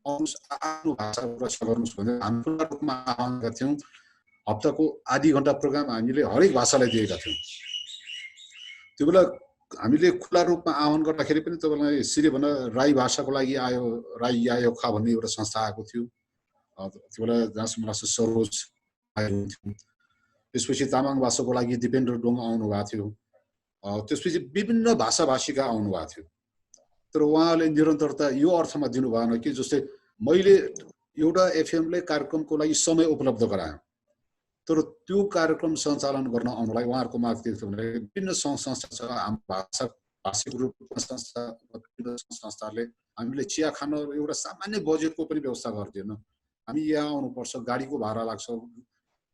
आफ्नो भाषा रक्षा गर्नुहोस् भनेर हामी खुल्ला रूपमा आह्वान गरेका थियौँ। हप्ताको आधी घण्टा प्रोग्राम हामीले हरेक भाषालाई दिएका थियौँ। त्यो बेला हामीले खुल्ला रूपमा आह्वान गर्दाखेरि पनि तपाईँलाई सिधै भन्दा राई भाषाको लागि आयो, राई आयो खा भन्ने एउटा संस्था आएको थियो। त्यो बेला जहाँसम्म लाग्छ सरोज आयो, त्यसपछि तामाङ भाषाको लागि दिपेन्द्र डोङ आउनु भएको थियो, त्यसपछि विभिन्न भाषाभाषीका आउनु भएको थियो। तर उहाँले निरन्तरता यो अर्थमा दिनु भएन कि जस्तै मैले एउटा एफएमले कार्यक्रमको लागि समय उपलब्ध गराएँ, तर त्यो कार्यक्रम सञ्चालन गर्न आउनलाई उहाँहरूको माग के थियो भने विभिन्न संस्था छ, हाम्रो भाषा भाषिक रूपमा संस्थाहरूले हामीले चिया खान एउटा सामान्य बजेटको पनि व्यवस्था गरिदिएन। हामी यहाँ आउनुपर्छ, गाडीको भाडा लाग्छ,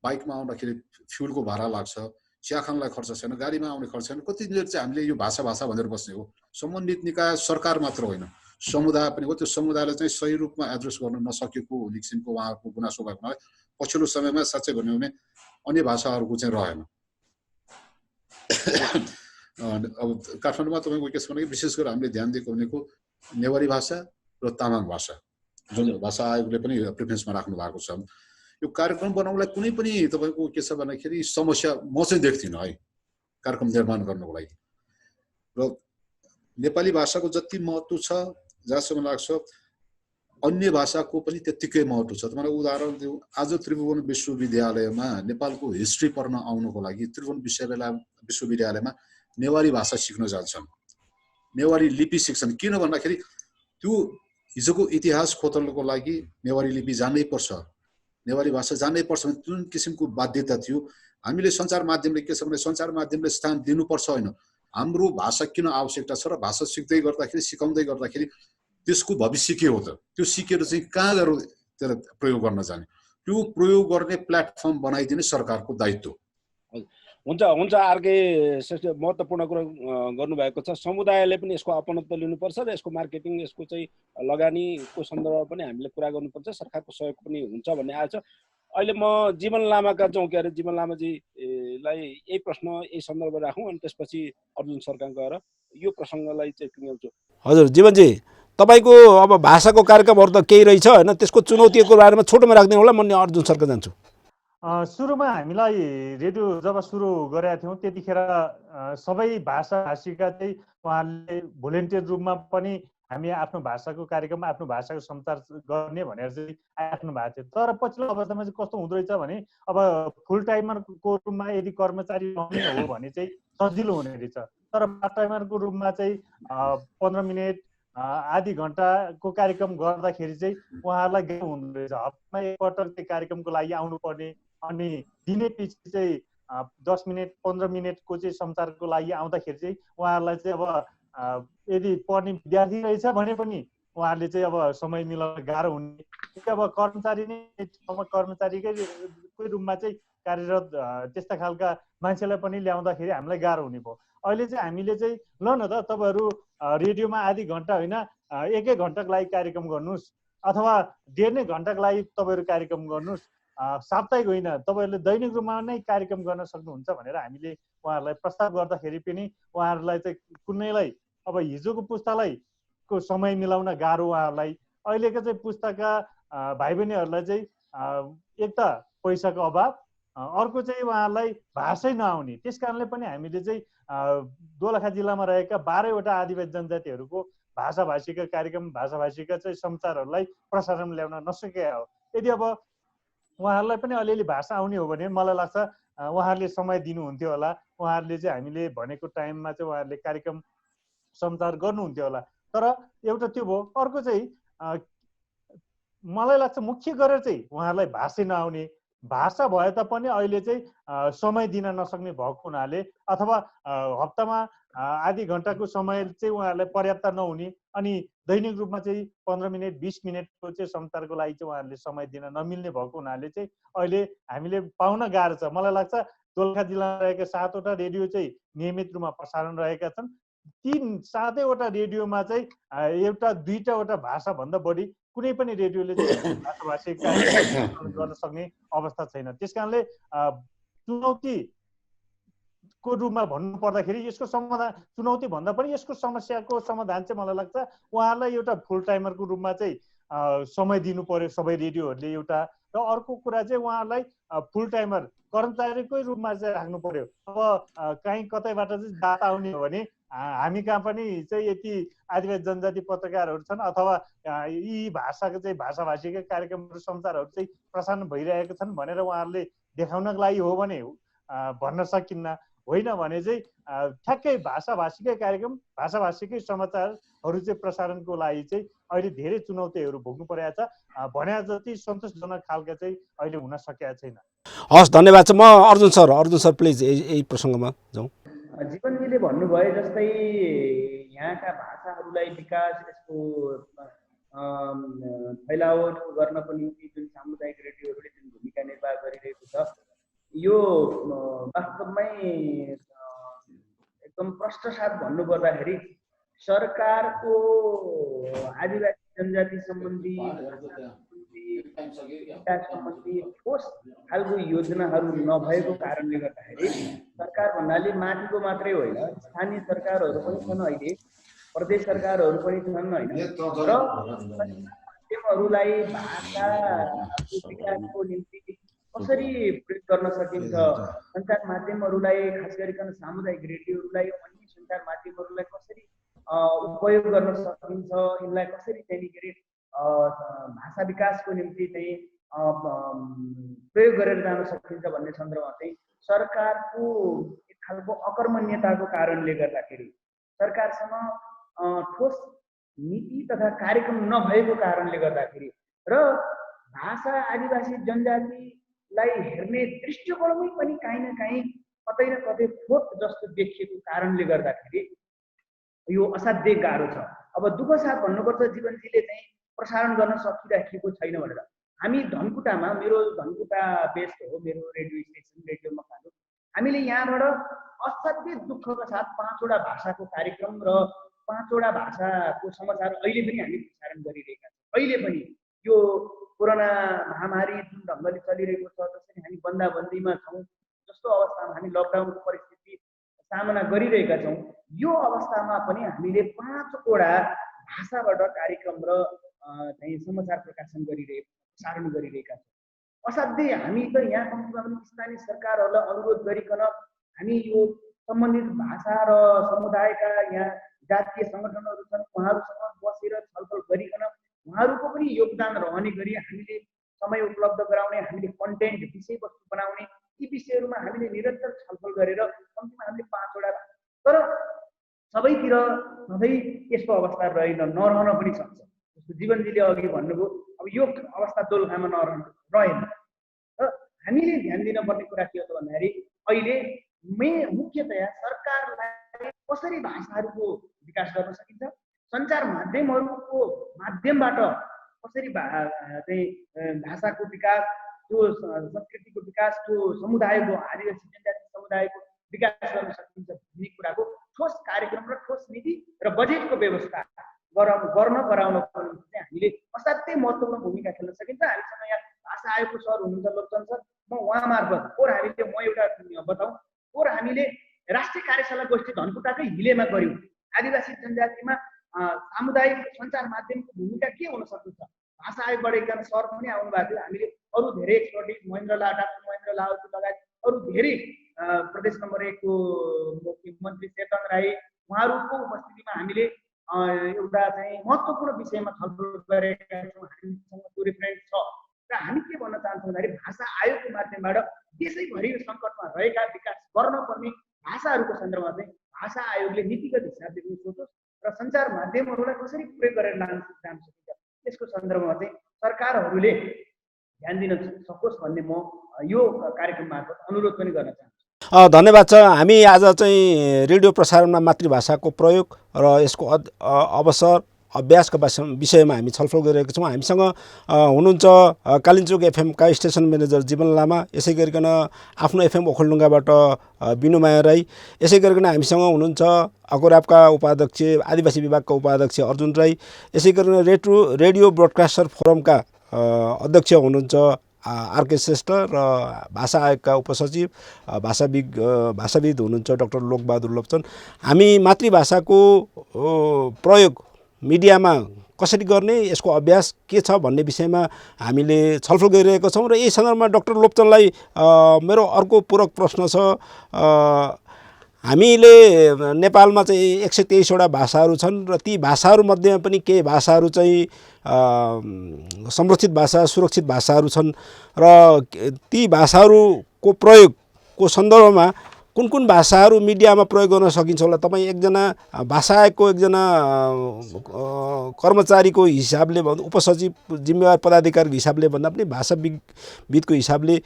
बाइकमा आउँदाखेरि फ्युलको भाडा लाग्छ, चिया खानलाई खर्च छैन, गाडीमा आउने खर्च छैन। कतिले चाहिँ हामीले यो भाषा भनेर बस्ने हो। सम्बन्धित निकाय सरकार मात्र होइन, समुदाय पनि हो। त्यो समुदायलाई चाहिँ सही रूपमा एड्रेस गर्न नसकेको किसिमको उहाँहरूको गुनासो भएको हुनाले पछिल्लो समयमा साँच्चै भन्यो भने अन्य भाषाहरूको चाहिँ रहेन। अब काठमाडौँमा तपाईँको के छ भने विशेष गरेर हामीले ध्यान दिएको भनेको नेवारी भाषा र तामाङ भाषा, जुन भाषा आयोगले पनि प्रिफरेन्समा राख्नु भएको छ। यो कार्यक्रम बनाउनलाई कुनै पनि तपाईँको के छ भन्दाखेरि समस्या म चाहिँ देख्दिनँ है कार्यक्रम निर्माण गर्नको लागि। र नेपाली भाषाको जति महत्त्व छ जहाँसम्म लाग्छ अन्य भाषाको पनि त्यत्तिकै महत्त्व छ। तपाईँलाई उदाहरण दिउँ, आज त्रिभुवन विश्वविद्यालयमा नेपालको हिस्ट्री पढ्न आउनुको लागि त्रिभुवन विश्वविद्यालयमा नेवारी भाषा सिक्न जान्छन्, नेवारी लिपि सिक्छन्। किन भन्दाखेरि त्यो हिजोको इतिहास खोतल्नको लागि नेवारी लिपि जान्नै पर्छ, नेवारी भाषा जान्नै पर्छ भने जुन किसिमको बाध्यता थियो। हामीले सञ्चार माध्यमले के छ भने सञ्चार माध्यमले स्थान दिनुपर्छ होइन, हाम्रो भाषा किन आवश्यकता छ र भाषा सिक्दै गर्दाखेरि सिकाउँदै गर्दाखेरि त्यसको भविष्य के हो त, त्यो सिकेर चाहिँ कहाँ गएर त्यसलाई प्रयोग गर्न जाने, त्यो प्रयोग गर्ने प्लेटफर्म बनाइदिने सरकारको दायित्व हुन्छ। अर्कै महत्त्वपूर्ण कुरा गर्नुभएको छ। समुदायले पनि यसको अपनत्व लिनुपर्छ र यसको मार्केटिङ, यसको चाहिँ लगानीको सन्दर्भमा पनि हामीले कुरा गर्नुपर्छ, सरकारको सहयोग पनि हुन्छ भन्ने आएको छ। अहिले म जीवन लामाका जाउँ, के अरे जीवन लामाजीलाई यही प्रश्न यही सन्दर्भ राखौँ अनि त्यसपछि अर्जुन सरकार गएर यो प्रसङ्गलाई चाहिँ टुङ्ग्याउँछु। हजुर जीवनजी, तपाईँको अब भाषाको कार्यक्रमहरू त केही रहेछ होइन, त्यसको चुनौतीको बारेमा छोटोमा राख्दिनु होला। म अर्जुन सरकार जान्छु। सुरुमा हामीलाई रेडियो जब सुरु गरेका थियौँ त्यतिखेर सबै भाषाभाषीका चाहिँ उहाँले भोलिन्टियर रूपमा पनि हामी आफ्नो भाषाको कार्यक्रम, आफ्नो भाषाको सञ्चार गर्ने भनेर चाहिँ आफ्नो भएको थियो। तर पछिल्लो अवस्थामा चाहिँ कस्तो हुँदो रहेछ भने अब फुल टाइमरको रूपमा यदि कर्मचारी नहुने हो भने चाहिँ सजिलो हुने रहेछ। तर पार्ट टाइमरको रूपमा चाहिँ 15 मिनट आधी घन्टाको कार्यक्रम गर्दाखेरि चाहिँ उहाँहरूलाई गाह्रो हुँदो रहेछ। हप्तामा एकपटक चाहिँ कार्यक्रमको लागि आउनुपर्ने, अनि दिने पछि चाहिँ 10 मिनट 15 मिनटको चाहिँ सञ्चारको लागि आउँदाखेरि चाहिँ उहाँहरूलाई चाहिँ अब यदि पढ्ने विद्यार्थी रहेछ भने पनि उहाँहरूले चाहिँ अब समय मिलाउन गाह्रो हुने। अब कर्मचारी नै कर्मचारीकै रूपमा चाहिँ कार्यरत त्यस्ता खालका मान्छेलाई पनि ल्याउँदाखेरि हामीलाई गाह्रो हुने भयो। अहिले चाहिँ हामीले चाहिँ ल न त तपाईँहरू रेडियोमा आधी घन्टा होइन 1-1 घन्टाको लागि कार्यक्रम गर्नुहोस्, अथवा 1.5 घन्टाको लागि तपाईँहरू कार्यक्रम गर्नुहोस्, साप्ताहिक होइन तपाईँहरूले दैनिक रूपमा नै कार्यक्रम गर्न सक्नुहुन्छ भनेर हामीले उहाँहरूलाई प्रस्ताव गर्दाखेरि पनि उहाँहरूलाई चाहिँ कुनैलाई अब हिजोको पुस्तालाईको समय मिलाउन गाह्रो, उहाँहरूलाई अहिलेको चाहिँ पुस्ताका भाइ बहिनीहरूलाई चाहिँ एक त पैसाको अभाव, अर्को चाहिँ उहाँहरूलाई भाषै नआउने। त्यस कारणले पनि हामीले चाहिँ दोलखा जिल्लामा रहेका 12वटा आदिवासी जनजातिहरूको भाषाभाषीका कार्यक्रम, भाषाभाषीका चाहिँ समाचारहरूलाई प्रसारण ल्याउन नसकेका हो। यदि अब उहाँहरूलाई पनि अलिअलि भाषा आउने हो भने मलाई लाग्छ उहाँहरूले समय दिनुहुन्थ्यो होला, उहाँहरूले चाहिँ हामीले भनेको टाइममा चाहिँ उहाँहरूले कार्यक्रम सञ्चार गर्नुहुन्थ्यो होला। तर एउटा त्यो भयो। अर्को चाहिँ मलाई लाग्छ मुख्य गरेर चाहिँ उहाँहरूलाई भाषै नआउने, भाषा भए तापनि अहिले चाहिँ समय दिन नसक्ने भएको हुनाले अथवा हप्तामा आधी घन्टाको समय चाहिँ उहाँहरूलाई पर्याप्त नहुने, अनि दैनिक रूपमा चाहिँ 15 मिनट 20 मिनटको चाहिँ समाचारको लागि चाहिँ उहाँहरूले समय दिन नमिल्ने भएको हुनाले चाहिँ अहिले हामीले पाउन गाह्रो छ। मलाई लाग्छ दोलखा जिल्लामा रहेका 7वटा रेडियो चाहिँ नियमित रूपमा प्रसारण रहेका छन्। ती 7वटा रेडियोमा चाहिँ एउटा दुईवटा भाषाभन्दा बढी कुनै पनि रेडियोले चाहिँ भाषाभाषी कार्यक्रम गर्न सक्ने अवस्था छैन। त्यस कारणले चुनौतीको रूपमा भन्नु पर्दाखेरि यसको समाधान, चुनौती भन्दा पनि यसको समस्याको समाधान चाहिँ मलाई लाग्छ उहाँहरूलाई एउटा फुल टाइमरको रूपमा चाहिँ समय दिनु पर्यो सबै रेडियोहरूले एउटा, र अर्को कुरा चाहिँ उहाँहरूलाई फुल टाइमर कर्मचारीकै रूपमा चाहिँ राख्नु पर्यो। अब कहीँ कतैबाट चाहिँ डाटा आउने हो भने हामी कहाँ पनि चाहिँ यति आदिवासी जनजाति पत्रकारहरू छन् अथवा यी भाषाको चाहिँ भाषाभाषीकै कार्यक्रमहरू समाचारहरू चाहिँ प्रसारण भइरहेका छन् भनेर उहाँहरूले देखाउनको लागि हो भने भन्न सकिन्न, होइन भने चाहिँ ठ्याक्कै भाषाभाषीकै कार्यक्रम भाषाभाषीकै समाचारहरू चाहिँ प्रसारणको लागि चाहिँ अहिले धेरै चुनौतीहरू भोग्नु परेको छ। भने जति सन्तोषजनक खालका चाहिँ अहिले हुन सकेका छैन। हस्, धन्यवाद छ। म अर्जुन सर प्लिज यही प्रसङ्गमा जाउँ। जीवनजीले भन्नुभयो जस्तै यहाँका भाषाहरूलाई विकास, यसको फैलावट गर्नको निम्ति जुन सामुदायिक रेडियोहरूले जुन भूमिका निर्वाह गरिरहेको छ यो वास्तवमै एकदम प्रष्ट साथ भन्नुपर्दाखेरि सरकारको आदिवासी जनजाति सम्बन्धी विकास सम्बन्धी ठोस खालको योजनाहरू नभएको कारणले गर्दाखेरि सरकार भन्नाले माथिको मात्रै होइन, स्थानीय सरकारहरू पनि छन्, अहिले प्रदेश सरकारहरू पनि छन् होइन, र माध्यमहरूलाई भाषा विकासको निम्ति कसरी प्रयोग गर्न सकिन्छ, सञ्चार माध्यमहरूलाई खास गरिकन सामुदायिक रेडियोहरूलाई अन्य सञ्चार माध्यमहरूलाई कसरी उपयोग गर्न सकिन्छ, यिनलाई कसरी चाहिँ के अरे भाषा विकासको निम्ति चाहिँ प्रयोग गरेर जान सकिन्छ भन्ने सन्दर्भमा चाहिँ सरकारको एक खालको अकर्मण्यताको कारणले गर्दाखेरि, सरकारसँग ठोस नीति तथा कार्यक्रम नभएको कारणले गर्दाखेरि र भाषा आदिवासी जनजातिलाई हेर्ने दृष्टिकोणमै पनि काहीँ न काहीँ कतै न कतै खोट जस्तो देखिएको कारणले गर्दाखेरि यो असाध्यै गाह्रो छ। अब दुःख साथ भन्नुपर्छ जीवनजीले चाहिँ प्रसारण गर्न सकिराखेको छैन भनेर। हामी धनकुटामा, मेरो धनकुटा बेस्ड हो मेरो रेडियो स्टेसन रेडियो मकानो, हामीले यहाँबाट असाध्यै दुःखका साथ 5वटा भाषाको कार्यक्रम र 5वटा भाषाको समाचार अहिले पनि हामी प्रसारण गरिरहेका छौँ। अहिले पनि यो कोरोना महामारी जुन ढङ्गले चलिरहेको छ, जसरी हामी बन्दाबन्दीमा छौँ, जस्तो अवस्थामा हामी लकडाउनको परिस्थिति सामना गरिरहेका छौँ, यो अवस्थामा पनि हामीले 5वटा भाषाबाट कार्यक्रम र चाहिँ समाचार प्रसारण गरिरहेका छौँ। असाध्यै हामी त यहाँ कम्तीमा पनि स्थानीय सरकारहरूलाई अनुरोध गरिकन हामी यो सम्बन्धित भाषा र समुदायका यहाँ जातीय सङ्गठनहरू छन्, उहाँहरूसँग बसेर छलफल गरिकन उहाँहरूको पनि योगदान रहने गरी हामीले समय उपलब्ध गराउने, हामीले कन्टेन्ट विषयवस्तु बनाउने, यी विषयहरूमा हामीले निरन्तर छलफल गरेर कम्तीमा हामीले 5वटा, तर सबैतिर सधैँ यस्तो अवस्था नरहन पनि सक्छ। जस्तो जीवनजीले अघि भन्नुभयो, अब यो अवस्था दोलखामा रहेन। र हामीले ध्यान दिनुपर्ने कुरा के हो त भन्दाखेरि अहिले मुख्यतया सरकारलाई कसरी भाषाहरूको विकास गर्न सकिन्छ, सञ्चार माध्यमहरूको माध्यमबाट कसरी चाहिँ भाषाको विकास, त्यो संस्कृतिको विकास, त्यो समुदायको आदिवासी जनजाति समुदायको विकास गर्न सकिन्छ भन्ने कुराको ठोस कार्यक्रम र ठोस नीति र बजेटको व्यवस्था गर्न गराउनको निम्ति चाहिँ हामीले असाध्यै महत्त्वपूर्ण भूमिका खेल्न सकिन्छ। हामीसँग यहाँ भाषा आयोगको सर हुनुहुन्छ लोकचन सर, म उहाँ मार्फत हामीले म एउटा बताउँ, हामीले राष्ट्रिय कार्यशाला गोष्ठी धनकुटाकै हिलेमा गऱ्यौँ। आदिवासी जनजातिमा सामुदायिक सञ्चार माध्यमको भूमिका के हुन सक्छ, भाषा आयोगबाट एकजना सर पनि आउनु भएको थियो। हामीले अरू धेरै एक्सपर्टिज महेन्द्र लावती लगायत अरू धेरै प्रदेश नम्बर 1 को मन्त्री चेतन राई उहाँहरूको उपस्थितिमा हामीले एउटा चाहिँ महत्त्वपूर्ण विषयमा छलफल गरेका छौँ। हामीसँग त्यो रेफरेन्स छ र हामी के भन्न चाहन्छौँ भन्दाखेरि भाषा आयोगको माध्यमबाट देशैभरि सङ्कटमा रहेका विकास गर्न पर्ने भाषाहरूको सन्दर्भमा चाहिँ भाषा आयोगले नीतिगत हिसाबले पनि सोचोस् र सञ्चार माध्यमहरूलाई कसरी प्रयोग गरेर जान सकिन्छ त्यसको सन्दर्भमा चाहिँ सरकारहरूले ध्यान दिन सकोस् भन्ने म यो कार्यक्रम मार्फत अनुरोध पनि गर्न चाहन्छु। धन्यवाद छ। हामी आज चाहिँ रेडियो प्रसारणमा मातृभाषाको प्रयोग र यसको अवसर अभ्यासका विषयमा हामी छलफल गरिरहेका छौँ। हामीसँग हुनुहुन्छ कालिन्चोक एफएमका स्टेसन म्यानेजर जीवन लामा, यसै गरिकन आफ्नो एफएम ओखलढुङ्गाबाट बिनुमाया राई, यसै गरिकन हामीसँग हुनुहुन्छ अकोराबका उपाध्यक्ष आदिवासी विभागका उपाध्यक्ष अर्जुन राई, यसै गरिकन रेडियो ब्रोडकास्टर फोरमका अध्यक्ष हुनुहुन्छ आरके श्रेष्ठ र भाषा आयोगका उपसचिव भाषाविद हुनुहुन्छ डाक्टर लोकबहादुर लोप्चन। हामी मातृभाषाको प्रयोग मिडियामा कसरी गर्ने, यसको अभ्यास के छ भन्ने विषयमा हामीले छलफल गरिरहेका छौँ। र यही सन्दर्भमा डाक्टर लोप्चनलाई मेरो अर्को पूरक प्रश्न छ। हामीले नेपालमा चाहिँ 123वटा भाषाहरू छन् र ती भाषाहरूमध्येमा पनि केही भाषाहरू चाहिँ संरक्षित भाषा, सुरक्षित भाषाहरू छन् र ती भाषाहरूको प्रयोगको सन्दर्भमा कुन कुन भाषाहरू मिडियामा प्रयोग गर्न सकिन्छ होला? तपाईँ एकजना भाषा आयोगको एकजना कर्मचारीको हिसाबले भन्दा, उपसचिव जिम्मेवार पदाधिकारीको हिसाबले भन्दा पनि भाषाविदको हिसाबले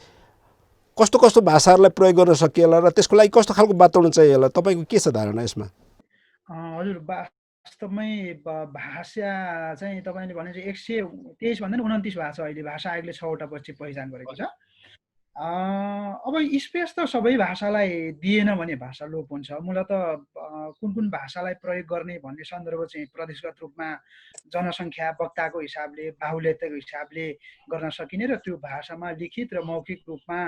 कस्तो कस्तो भाषाहरूलाई प्रयोग गर्न सकिएला र त्यसको लागि कस्तो खालको वातावरण चाहियो होला? तपाईँको के छ धारणा यसमा? हजुर, वास्तवमै भाषा चाहिँ तपाईँले भने चाहिँ 123 भन्दा 29 भाषा अहिले भाषा आयोगले 6वटा पछि पहिचान गरेको छ। अब स्पेस त सबै भाषालाई दिएन भने भाषा लोप हुन्छ। मूलत कुन कुन भाषालाई प्रयोग गर्ने भन्ने सन्दर्भ चाहिँ प्रदेशगत रूपमा जनसङ्ख्या, वक्ताको हिसाबले, बाहुल्यताको हिसाबले गर्न सकिने र त्यो भाषामा लिखित र मौखिक रूपमा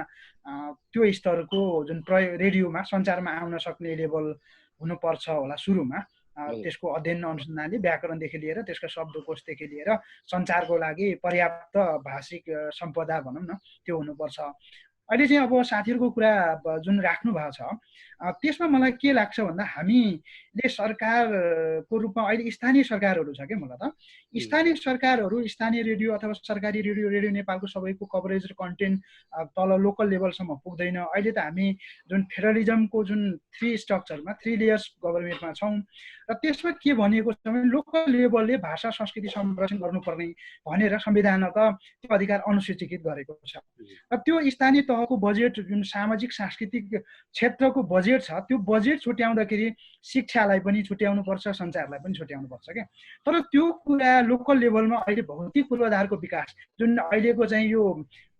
त्यो स्तरको जुन प्रयोग रेडियोमा सञ्चारमा आउन सक्ने लेभल हुनुपर्छ होला सुरुमा। त्यसको अध्ययन अनुसन्धानले व्याकरणदेखि लिएर त्यसका शब्दकोशदेखि लिएर सञ्चारको लागि पर्याप्त भाषिक सम्पदा भनौँ न त्यो हुनुपर्छ। अहिले चाहिँ अब साथीहरूको कुरा जुन राख्नु भएको छ त्यसमा मलाई के लाग्छ भन्दा हामीले सरकारको रूपमा अहिले स्थानीय सरकारहरू छ क्या। मूलत स्थानीय सरकारहरू, स्थानीय रेडियो अथवा सरकारी रेडियो नेपालको सबैको कभरेज र कन्टेन्ट तल लोकल लेभलसम्म पुग्दैन। अहिले त हामी जुन फेडरलिजमको जुन 3 स्ट्रक्चरमा 3 लेयर्स गभर्मेन्टमा छौँ र त्यसमा के भनिएको छ भने लोकल लेभलले भाषा संस्कृति संरक्षण गर्नुपर्ने भनेर संविधानमा त त्यो अधिकार अनुसूचीकृत गरेको छ। र त्यो स्थानीय तहको बजेट जुन सामाजिक सांस्कृतिक क्षेत्रको बजेट छ त्यो बजेट छुट्याउँदाखेरि शिक्षालाई पनि छुट्याउनुपर्छ, सञ्चारलाई पनि छुट्याउनुपर्छ क्या। तर त्यो कुरा लोकल लेभलमा अहिले भौतिक पूर्वाधारको विकास जुन अहिलेको चाहिँ यो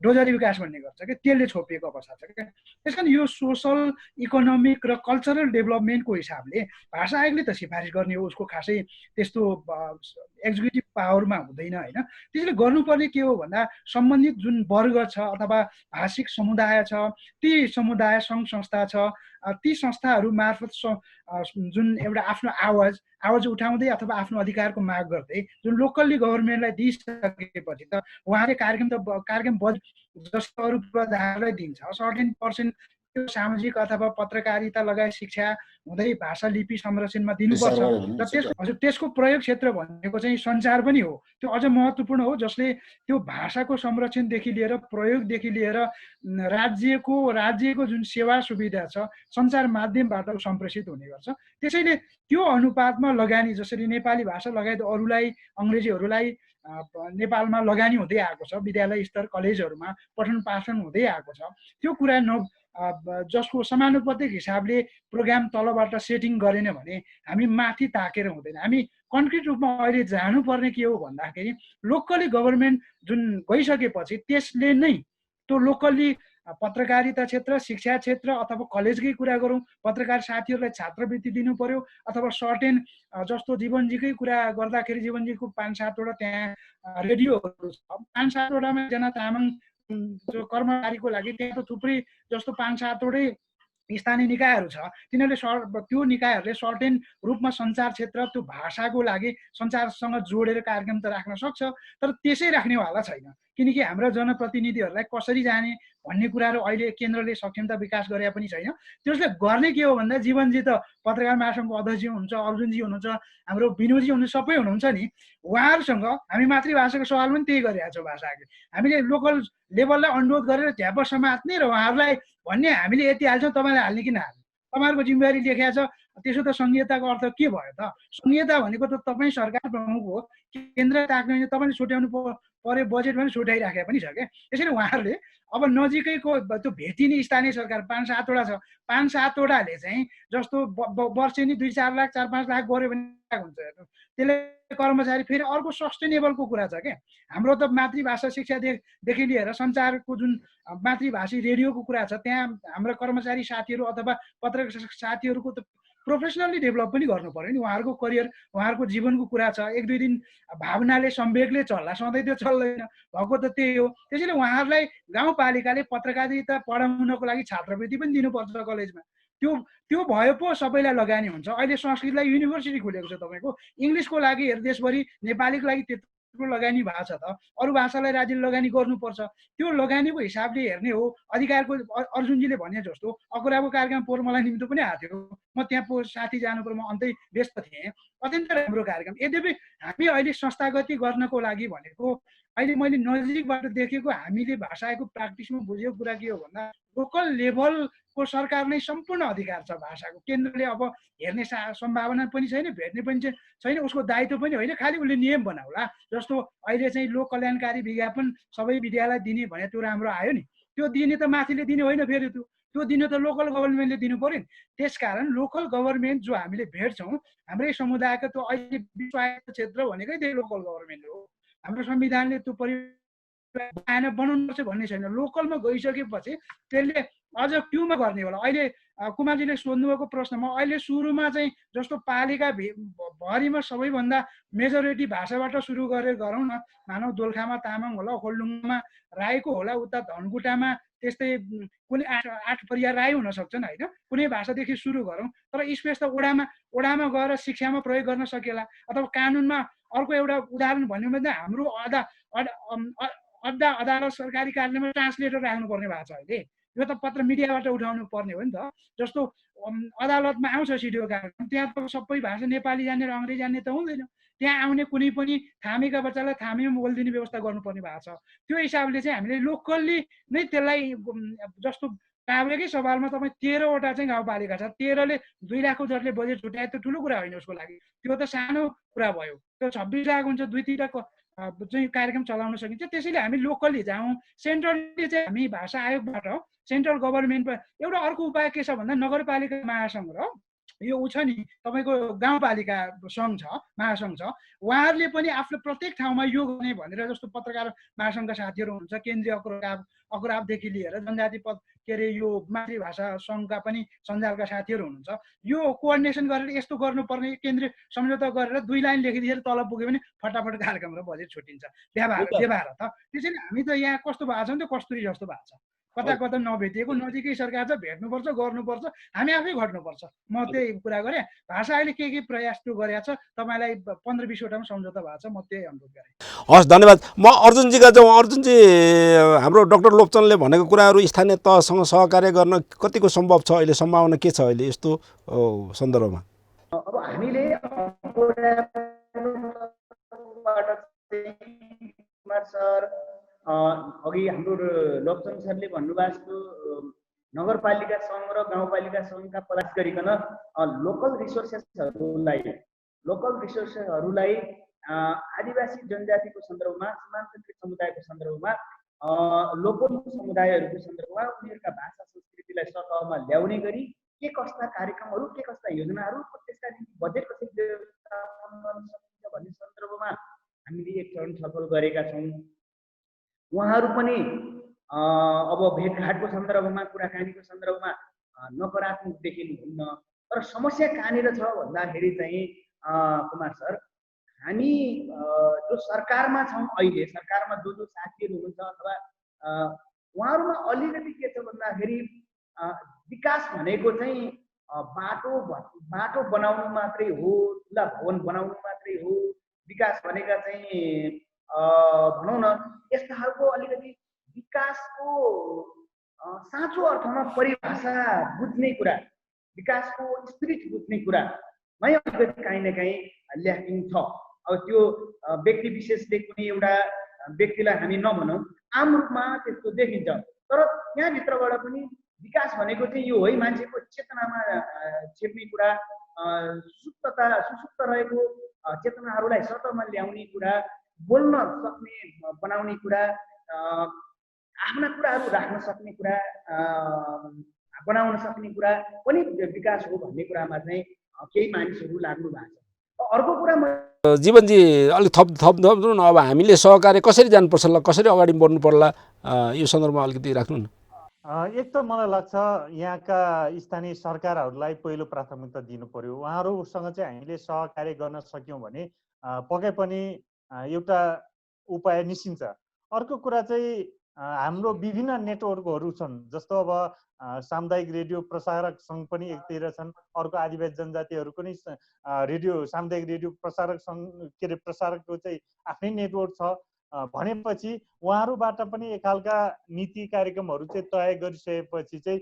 डोजरी विकास भन्ने गर्छ क्या, त्यसले छोपिएको अवस्था छ क्या। त्यस कारण यो सोसल, इकोनोमिक र कल्चरल डेभलपमेन्टको हिसाबले भाषा आयोगले त सिफारिस गर्ने हो, उसको खासै त्यस्तो एक्जिक्युटिभ पावरमा हुँदैन होइन। त्यसले गर्नुपर्ने के हो भन्दा सम्बन्धित जुन वर्ग छ अथवा भाषिक समुदाय छ, ती समुदाय सङ्घ संस्था छ, ती संस्थाहरू मार्फत जुन एउटा आफ्नो आवाज उठाउँदै अथवा आफ्नो अधिकारको माग गर्दै जुन लोकल्ली गभर्मेन्टलाई दिइसकेपछि त उहाँले कार्यक्रम बजेट जस्तो अरू पूर्वाधारलाई दिन्छ सर्टेन पर्सेन्ट त्यो सामाजिक अथवा पत्रकारिता लगायत शिक्षा हुँदै भाषा लिपि संरक्षणमा दिनुपर्छ। र त्यसको प्रयोग क्षेत्र भनेको चाहिँ सञ्चार पनि हो। त्यो अझ महत्त्वपूर्ण हो जसले त्यो भाषाको संरक्षणदेखि लिएर प्रयोगदेखि लिएर राज्यको जुन सेवा सुविधा छ सञ्चार माध्यमबाट सम्प्रेषित हुने गर्छ। त्यसैले त्यो अनुपातमा लगानी जसरी नेपाली भाषा लगायत अरूलाई अङ्ग्रेजीहरूलाई नेपालमा लगानी हुँदै आएको छ, विद्यालय स्तर कलेजहरूमा पठन पाठन हुँदै आएको छ, त्यो कुरा जसको समानुपातिक हिसाबले प्रोग्राम तलबाट सेटिङ गरेन भने हामी माथि ताकेर हुँदैन। हामी कन्क्रिट रूपमा अहिले जानुपर्ने के हो भन्दाखेरि लोकली गभर्मेन्ट जुन गइसकेपछि त्यसले नै त्यो लोकल्ली पत्रकारिता क्षेत्र, शिक्षा क्षेत्र अथवा कलेजकै कुरा गरौँ, पत्रकार साथीहरूलाई छात्रवृत्ति दिनु पर्यो अथवा सर्टेन जस्तो जीवनजीकै कुरा गर्दाखेरि जीवनजीको 5-7वटा त्यहाँ रेडियोहरू छ, 5-7वटामा एकजना तामाङ जो कर्मचारीको लागि त्यहाँ त थुप्रै जस्तो 5-7वटै स्थानीय निकायहरू छ, तिनीहरूले त्यो निकायहरूले सर्टेन रूपमा सञ्चार क्षेत्र त्यो भाषाको लागि सञ्चारसँग जोडेर कार्यक्रम त राख्न सक्छ, तर त्यसै राख्नेवाला छैन। किनकि हाम्रा जनप्रतिनिधिहरूलाई कसरी जाने भन्ने कुराहरू अहिले केन्द्रले सक्षमता विकास गरे पनि छैन। त्यसले गर्ने के हो भन्दा जीवनजी त पत्रकार महासङ्घको अध्यक्ष हुनुहुन्छ, अर्जुनजी हुनुहुन्छ, हाम्रो विनोदजी हुनुहुन्छ, सबै हुनुहुन्छ नि, उहाँहरूसँग हामी मातृभाषाको सवाल पनि त्यही गरिरहेको छौँ। भाषाले हामीले लोकल लेभललाई अनुरोध गरेर झ्याप समात्ने र उहाँहरूलाई भन्ने हामीले यति हाल्छौँ, तपाईँले हाल्ने किन हाल्ने, तपाईँहरूको जिम्मेवारी लेखेको छ, त्यसो त संघीयताको अर्थ के भयो त? संघीयता भनेको त तपाईँ सरकार प्रमुख हो, केन्द्र ताक्ने तपाईँले छुट्याउनु पर्यो, बजेट पनि छुट्याइराखेको पनि छ क्या। त्यसैले उहाँहरूले अब नजिकैको त्यो भेटिने स्थानीय सरकार 5-7वटा छ, 5-7वटाले चाहिँ जस्तो वर्षेनी 2-4 लाख 4-5 लाख गऱ्यो भने हुन्छ। त्यसले कर्मचारी फेरि अर्को सस्टेनेबलको कुरा छ क्या। हाम्रो त मातृभाषा शिक्षादेखि लिएर सञ्चारको जुन मातृभाषी रेडियोको कुरा छ, त्यहाँ हाम्रो कर्मचारी साथीहरू अथवा पत्रकार साथीहरूको त प्रोफेसनल्ली डेभलप पनि गर्नु पर्यो नि। उहाँहरूको करियर, उहाँहरूको जीवनको कुरा छ। 1-2 दिन भावनाले सम्वेगले चल्ला, सधैँ त्यो चल्दैन, भएको त त्यही हो। त्यसैले उहाँहरूलाई गाउँपालिकाले पत्रकारिता पढाउनको लागि छात्रवृत्ति पनि दिनुपर्छ कलेजमा। त्यो भयो पो सबैलाई लगानी हुन्छ। अहिले संस्कृतलाई युनिभर्सिटी खुलेको छ तपाईँको, इङ्ग्लिसको लागि देशभरि, नेपालीको लागि त्यत्रो लगानी भएको छ त, अरू भाषालाई राज्यले लगानी गर्नुपर्छ। त्यो लगानीको हिसाबले हेर्ने हो। अधिकारको अर्जुनजीले भने जस्तो अकुराको कार्यक्रम पोहोर मलाई निम्तो पनि आएको थियो, म त्यहाँ साथी जानु पर्यो, म अन्तै व्यस्त थिएँ। अत्यन्त राम्रो कार्यक्रम। यद्यपि हामी अहिले संस्थागति गर्नको लागि भनेको, अहिले मैले नजिकबाट देखेको हामीले भाषाको प्र्याक्टिसमा बुझेको कुरा के हो भन्दा लोकल लेभलको सरकार नै सम्पूर्ण अधिकार छ भाषाको। केन्द्रले अब हेर्ने सम्भावना पनि छैन, भेट्ने पनि छैन, उसको दायित्व पनि होइन, खालि उसले नियम बनाउला। जस्तो अहिले चाहिँ लोक कल्याणकारी विज्ञापन सबै विद्यालय दिने भने त्यो राम्रो आयो नि, त्यो दिने त माथिले दिने होइन, फेरि त्यो दिने त लोकल गभर्मेन्टले दिनु पर्यो नि। त्यसकारण लोकल गभर्मेन्ट जो हामीले भेट्छौँ, हाम्रै समुदायको त्यो अहिले स्वायत्त क्षेत्र भनेकै त्यही लोकल गभर्मेन्ट हो। हाम्रो संविधानले त्यो बनाउनुपर्छ भन्ने छैन। लोकलमा गइसकेपछि त्यसले अझ क्युमा गर्ने होला। अहिले कुमारजीले सोध्नुभएको प्रश्नमा अहिले सुरुमा चाहिँ जस्तो पालिका भरिमा सबैभन्दा मेजोरिटी भाषाबाट सुरु गरेर गरौँ न। मानव दोलखामा तामाङ होला, ओखलढुङ्गामा राईको होला, उता धनकुटामा त्यस्तै कुनै 8 परिवार राई हुनसक्छ नि होइन। कुनै भाषादेखि सुरु गरौँ, तर स्पेस त ओडामा गएर शिक्षामा प्रयोग गर्न सकेला। अथवा कानुनमा अर्को एउटा उदाहरण भन्यो भने हाम्रो अदालत सरकारी कार्यालयमा ट्रान्सलेटर राख्नुपर्ने भएको छ अहिले। यो त पत्र मिडियाबाट उठाउनु पर्ने हो नि त। जस्तो अदालतमा आउँछ सिडिओ कार्यक्रम, त्यहाँ त सबै भाषा नेपाली जान्ने र अङ्ग्रेजी जान्ने त हुँदैन। त्यहाँ आउने कुनै पनि थामेका बच्चालाई थामेमा बोलिदिने व्यवस्था गर्नुपर्ने भएको छ। त्यो हिसाबले चाहिँ हामीले लोकल्ली नै त्यसलाई जस्तो काभ्रेकै सवालमा तपाईँ 13वटा चाहिँ गाउँपालिका छ, 13ले 2 लाखको दरले बजेट छुट्याए त ठुलो कुरा होइन उसको लागि, त्यो त सानो कुरा भयो। त्यो 26 लाख हुन्छ, 2-3टा चाहिँ कार्यक्रम चलाउन सकिन्छ। त्यसैले हामी लोकल्ली जाउँ। सेन्ट्रलले चाहिँ हामी भाषा आयोगबाट सेन्ट्रल गभर्मेन्टमा एउटा अर्को उपाय के छ भन्दा नगरपालिका महासङ्घ र यो ऊ छ नि तपाईँको गाउँपालिका सङ्घ छ, महासङ्घ छ, उहाँहरूले पनि आफ्नो प्रत्येक ठाउँमा यो गर्ने भनेर, जस्तो पत्रकार महासङ्घका साथीहरू हुनुहुन्छ, केन्द्रीय अकुराबदेखि लिएर जनजाति के अरे यो मातृभाषा सङ्घका पनि सञ्जालका साथीहरू हुनुहुन्छ। यो कोअर्डिनेसन गरेर यस्तो गर्नुपर्ने, केन्द्रीय सम्झौता गरेर 2 लाइन लेखिदिएर तल पुग्यो भने फटाफट कार्यक्रम र बजेट छुट्टिन्छ। व्यवहार त त्यसैले हामी त यहाँ कस्तो भएको छ नि त कस्तुरी जस्तो भएको छ, कता नभेटिएको, नजिकै सरकार छ, भेट्नुपर्छ, गर्नुपर्छ, हामी आफै घट्नुपर्छ। म त्यही कुरा गरेँ। भाषा अहिले के प्रयास त्यो गरेको छ, तपाईँलाई 15-20वटामा सम्झौता भएको छ, म त्यही अनुरोध गरेँ। हस्, धन्यवाद। म अर्जुनजीका जाउँ। अर्जुनजी, हाम्रो डाक्टर लोप्चनले भनेको कुराहरू स्थानीय तहसँग सहकार्य गर्न कतिको सम्भव छ, अहिले सम्भावना के छ अहिले यस्तो सन्दर्भमा? अब हामीले सर अघि हाम्रो लोप्चन सरले भन्नुभएको जस्तो नगरपालिका सङ्घ र गाउँपालिका सङ्घका प्रयास गरिकन लोकल रिसोर्सेसहरूलाई आदिवासी जनजातिको सन्दर्भमा, सीमान्तकृत समुदायको सन्दर्भमा, लोकल समुदायहरूको सन्दर्भमा उनीहरूका भाषा संस्कृतिलाई सतहमा ल्याउने गरी के कस्ता कार्यक्रमहरू, के कस्ता योजनाहरू, त्यसका निम्ति बजेट कसरी व्यवस्थापन गर्न सकिन्छ भन्ने सन्दर्भमा हामीले एक चरण छलफल गरेका छौँ। उहाँहरू पनि अब भेटघाटको सन्दर्भमा, कुराकानीको सन्दर्भमा नकारात्मक देखिनुहुन्न। तर समस्या कहाँनिर छ भन्दाखेरि चाहिँ कुमार सर, हामी जो सरकारमा छौँ अहिले, सरकारमा जो साथीहरू हुनुहुन्छ अथवा उहाँहरूमा अलिकति के छ भन्दाखेरि विकास भनेको चाहिँ बाटो बनाउनु मात्रै हो, ठुला भवन बनाउनु मात्रै हो। विकास भनेका चाहिँ भनौँ न यस्तो खालको अलिकति विकासको साँचो अर्थमा परिभाषा बुझ्ने कुरा, विकासको स्पिरिट बुझ्ने कुरामै अलिकति काहीँ न काहीँ ल्याकिङ छ। अब त्यो व्यक्ति विशेषले कुनै एउटा व्यक्तिलाई हामी नभनौँ, आम रूपमा त्यस्तो देखिन्छ। तर त्यहाँभित्रबाट पनि विकास भनेको चाहिँ यो है, मान्छेको चेतनामा छिर्ने कुरा, सुसुप्त रहेको चेतनाहरूलाई सतहमा ल्याउने कुरा, बोल्न सक्ने बनाउने कुरा, आफ्ना कुराहरू राख्न सक्ने कुरा, बनाउन सक्ने कुरा पनि विकास हो भन्ने कुरामा चाहिँ केही मानिसहरू लाग्नु भएको छ। अर्को कुरा जीवनजी अलिक थप थप न, अब हामीले सहकार्य कसरी जानुपर्छ ल, कसरी अगाडि बढ्नु पर्ला, यो सन्दर्भमा अलिकति राख्नु न। एक त मलाई लाग्छ यहाँका स्थानीय सरकारहरूलाई पहिलो प्राथमिकता दिनु पर्यो। उहाँहरूसँग चाहिँ हामीले सहकार्य गर्न सक्यौँ भने पक्कै पनि एउटा उपाय निस्किन्छ। अर्को कुरा चाहिँ हाम्रो विभिन्न नेटवर्कहरू छन्, जस्तो अब सामुदायिक रेडियो प्रसारक सङ्घ पनि एकतिर छन्, अर्को आदिवासी जनजातिहरूको नि रेडियो सामुदायिक रेडियो प्रसारक सङ्घ के अरे प्रसारकको चाहिँ आफ्नै नेटवर्क छ भनेपछि उहाँहरूबाट पनि एक खालका नीति कार्यक्रमहरू चाहिँ तय गरिसकेपछि चाहिँ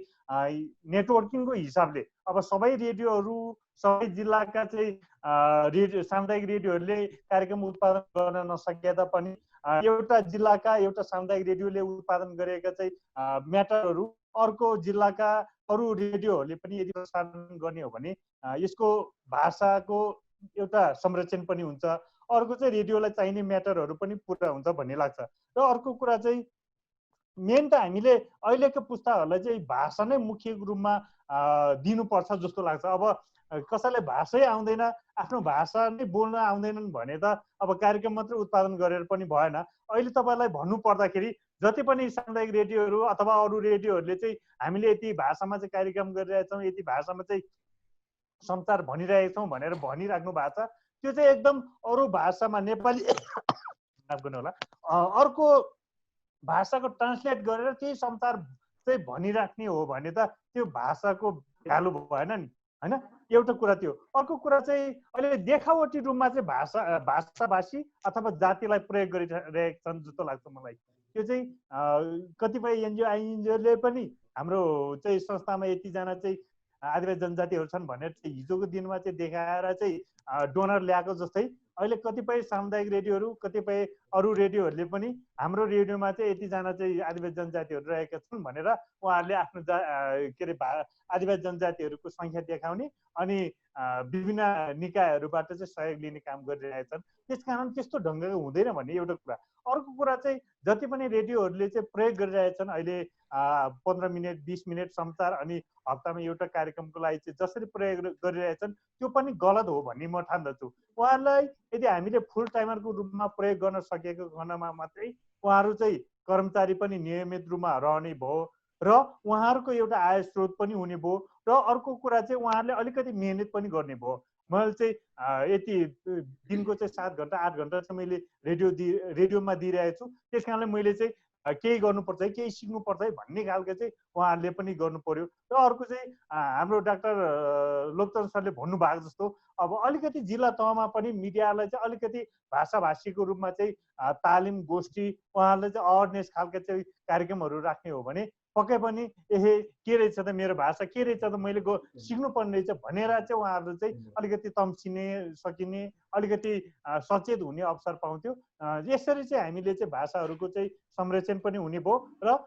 नेटवर्किङको हिसाबले अब सबै रेडियोहरू सबै जिल्लाका चाहिँ रेडियो सामुदायिक रेडियोहरूले कार्यक्रम उत्पादन गर्न नसके तापनि एउटा जिल्लाका एउटा सामुदायिक रेडियोले उत्पादन गरेका चाहिँ म्याटरहरू अर्को जिल्लाका अरू रेडियोहरूले पनि यदि प्रसारण गर्ने हो भने यसको भाषाको एउटा संरक्षण पनि हुन्छ। अर्को चाहिँ रेडियोलाई चाहिने म्याटरहरू पनि पुरा हुन्छ भन्ने लाग्छ। र अर्को कुरा चाहिँ मेन त हामीले अहिलेको पुस्ताहरूलाई चाहिँ भाषा नै मुख्य रूपमा दिनुपर्छ जस्तो लाग्छ। अब कसैले भाषै आउँदैन, आफ्नो भाषा नै बोल्न आउँदैनन् भने त अब कार्यक्रम मात्र उत्पादन गरेर पनि भएन। अहिले तपाईँलाई भन्नु पर्दाखेरि जति पनि सामुदायिक रेडियोहरू अथवा अरू रेडियोहरूले चाहिँ हामीले यति भाषामा चाहिँ कार्यक्रम गरिरहेछौँ, यति भाषामा चाहिँ समाचार भनिरहेछौँ भनेर भनिराख्नु भएको छ, त्यो चाहिँ एकदम अरू भाषामा नेपाली माफ गर्नु होला अर्को भाषाको ट्रान्सलेट गरेर त्यही समाचार चाहिँ भनिराख्ने हो भने त त्यो भाषाको भ्यालु भएन नि, होइन? एउटा कुरा त्यो। अर्को कुरा चाहिँ अहिले देखावटी रूपमा चाहिँ भाषाभाषी अथवा जातिलाई प्रयोग गरिरहेका छन् जस्तो लाग्छ मलाई। त्यो चाहिँ कतिपय एनजिओ आइएनजिओले पनि हाम्रो चाहिँ संस्थामा यतिजना चाहिँ आदिवासी जनजातिहरू छन् भनेर चाहिँ हिजोको दिनमा चाहिँ देखाएर चाहिँ डोनर ल्याएको जस्तै अहिले कतिपय सामुदायिक रेडियोहरू कतिपय अरू रेडियोहरूले पनि हाम्रो रेडियोमा चाहिँ यतिजना चाहिँ आदिवासी जनजातिहरू रहेका छन् भनेर उहाँहरूले आफ्नो के अरे आदिवासी जनजातिहरूको सङ्ख्या देखाउने अनि विभिन्न निकायहरूबाट चाहिँ सहयोग लिने काम गरिरहेछन्। त्यसकारण त्यस्तो ढङ्गको हुँदैन भन्ने एउटा कुरा। अर्को कुरा चाहिँ जति पनि रेडियोहरूले चाहिँ प्रयोग गरिरहेछन् अहिले 15 मिनट 20 मिनट समाचार अनि हप्तामा एउटा कार्यक्रमको लागि चाहिँ जसरी प्रयोग गरिरहेछन् त्यो पनि गलत हो भन्ने म ठान्दछु। उहाँहरूलाई यदि हामीले फुल टाइमरको रूपमा प्रयोग गर्न सकेको खण्डमा मात्रै उहाँहरू चाहिँ कर्मचारी पनि नियमित रूपमा रहने भयो र उहाँहरूको एउटा आय स्रोत पनि हुने भयो र अर्को कुरा चाहिँ उहाँहरूले अलिकति मेहनत पनि गर्ने भयो। मैले चाहिँ यति दिनको चाहिँ 7 घन्टा 8 घन्टा चाहिँ मैले रेडियोमा दिइरहेको छु, त्यस कारणले मैले चाहिँ केही गर्नुपर्छ है, केही सिक्नुपर्छ है भन्ने खालको चाहिँ उहाँहरूले पनि गर्नु पर्यो। र अर्को चाहिँ हाम्रो डाक्टर लोकचन्द्र सरले भन्नुभएको जस्तो अब अलिकति जिल्ला तहमा पनि मिडियालाई चाहिँ अलिकति भाषाभाषीको रूपमा चाहिँ तालिम गोष्ठी उहाँहरूले चाहिँ अवेरनेस खालको चाहिँ कार्यक्रमहरू राख्ने हो भने पक्कै पनि के रहेछ त मेरो भाषा के रहेछ त मैले सिक्नुपर्ने रहेछ भनेर चाहिँ उहाँहरू चाहिँ अलिकति तम्सिने सकिने अलिकति सचेत हुने अवसर पाउँथ्यो। यसरी चाहिँ हामीले चाहिँ भाषाहरूको चाहिँ संरक्षण पनि हुने भयो र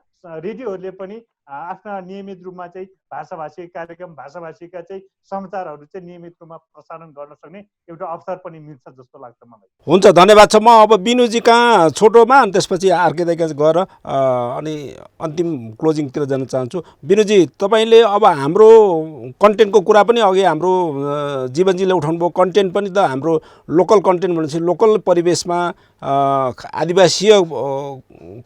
रेडियोहरूले पनि आफ्ना नियमित रूपमा चाहिँ भाषाभाषी कार्यक्रम भाषाभाषीका चाहिँ समाचारहरू चाहिँ नियमित रूपमा प्रसारण गर्न सक्ने एउटा अवसर पनि मिल्छ जस्तो लाग्छ मलाई। हुन्छ, धन्यवाद छ। म अब बिनुजी कहाँ छोटोमा अनि त्यसपछि आर्के दाइका गएर अनि अन्तिम क्लोजिङतिर जान चाहन्छु। बिनुजी, तपाईँले अब हाम्रो कन्टेन्टको कुरा पनि अघि हाम्रो जीवनजीले उठाउनु भयो, कन्टेन्ट पनि त हाम्रो लोकल कन्टेन्ट भनेपछि लोकल परिवेशमा आदिवासीय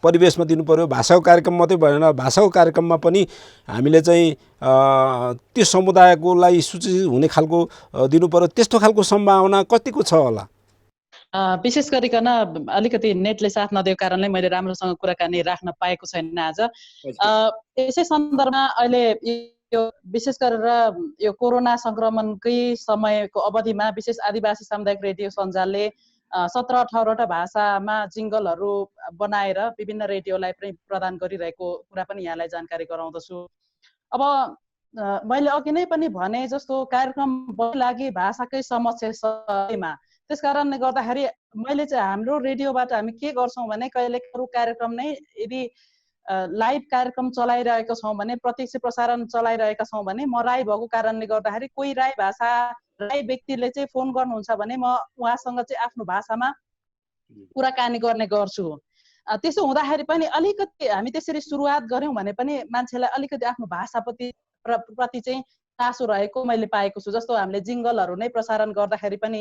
परिवेशमा दिनु पर्यो। भाषाको कार्यक्रम मात्रै भएन, भाषाको कार्यक्रममा पनि हामीले चाहिँ त्यो समुदायको लागि सूचित हुने खालको दिनु पर्यो। त्यस्तो खालको सम्भावना कतिको छ होला? विशेष गरिकन अलिकति नेटले साथ नदिएको कारणले मैले राम्रोसँग कुराकानी राख्न पाएको छैन आज। यसै सन्दर्भमा अहिले यो विशेष गरेर यो कोरोना संक्रमणकै समयको अवधिमा विशेष आदिवासी सामुदायिक रेडियो सञ्जालले 17-18वटा भाषामा जिङ्गलहरू बनाएर विभिन्न रेडियोलाई पनि प्रदान गरिरहेको कुरा पनि यहाँलाई जानकारी गराउँदछु। अब मैले अघि नै पनि भने जस्तो कार्यक्रम लागि भाषाकै समस्यामा त्यस कारणले गर्दाखेरि मैले चाहिँ हाम्रो रेडियोबाट हामी के गर्छौँ भने कहिले अरू कार्यक्रम नै यदि लाइभ कार्यक्रम चलाइरहेका छौँ भने प्रत्यक्ष प्रसारण चलाइरहेका छौँ भने म राई भएको कारणले गर्दाखेरि कोही राई भाषा राई व्यक्तिले चाहिँ फोन गर्नुहुन्छ भने म उहाँसँग चाहिँ आफ्नो भाषामा कुराकानी गर्ने गर्छु। त्यसो हुँदाखेरि पनि अलिकति हामी त्यसरी सुरुवात गऱ्यौँ भने पनि मान्छेलाई अलिकति आफ्नो भाषाप्रति चाहिँ चासो रहेको मैले पाएको छु। जस्तो हामीले जिङ्गलहरू नै प्रसारण गर्दाखेरि पनि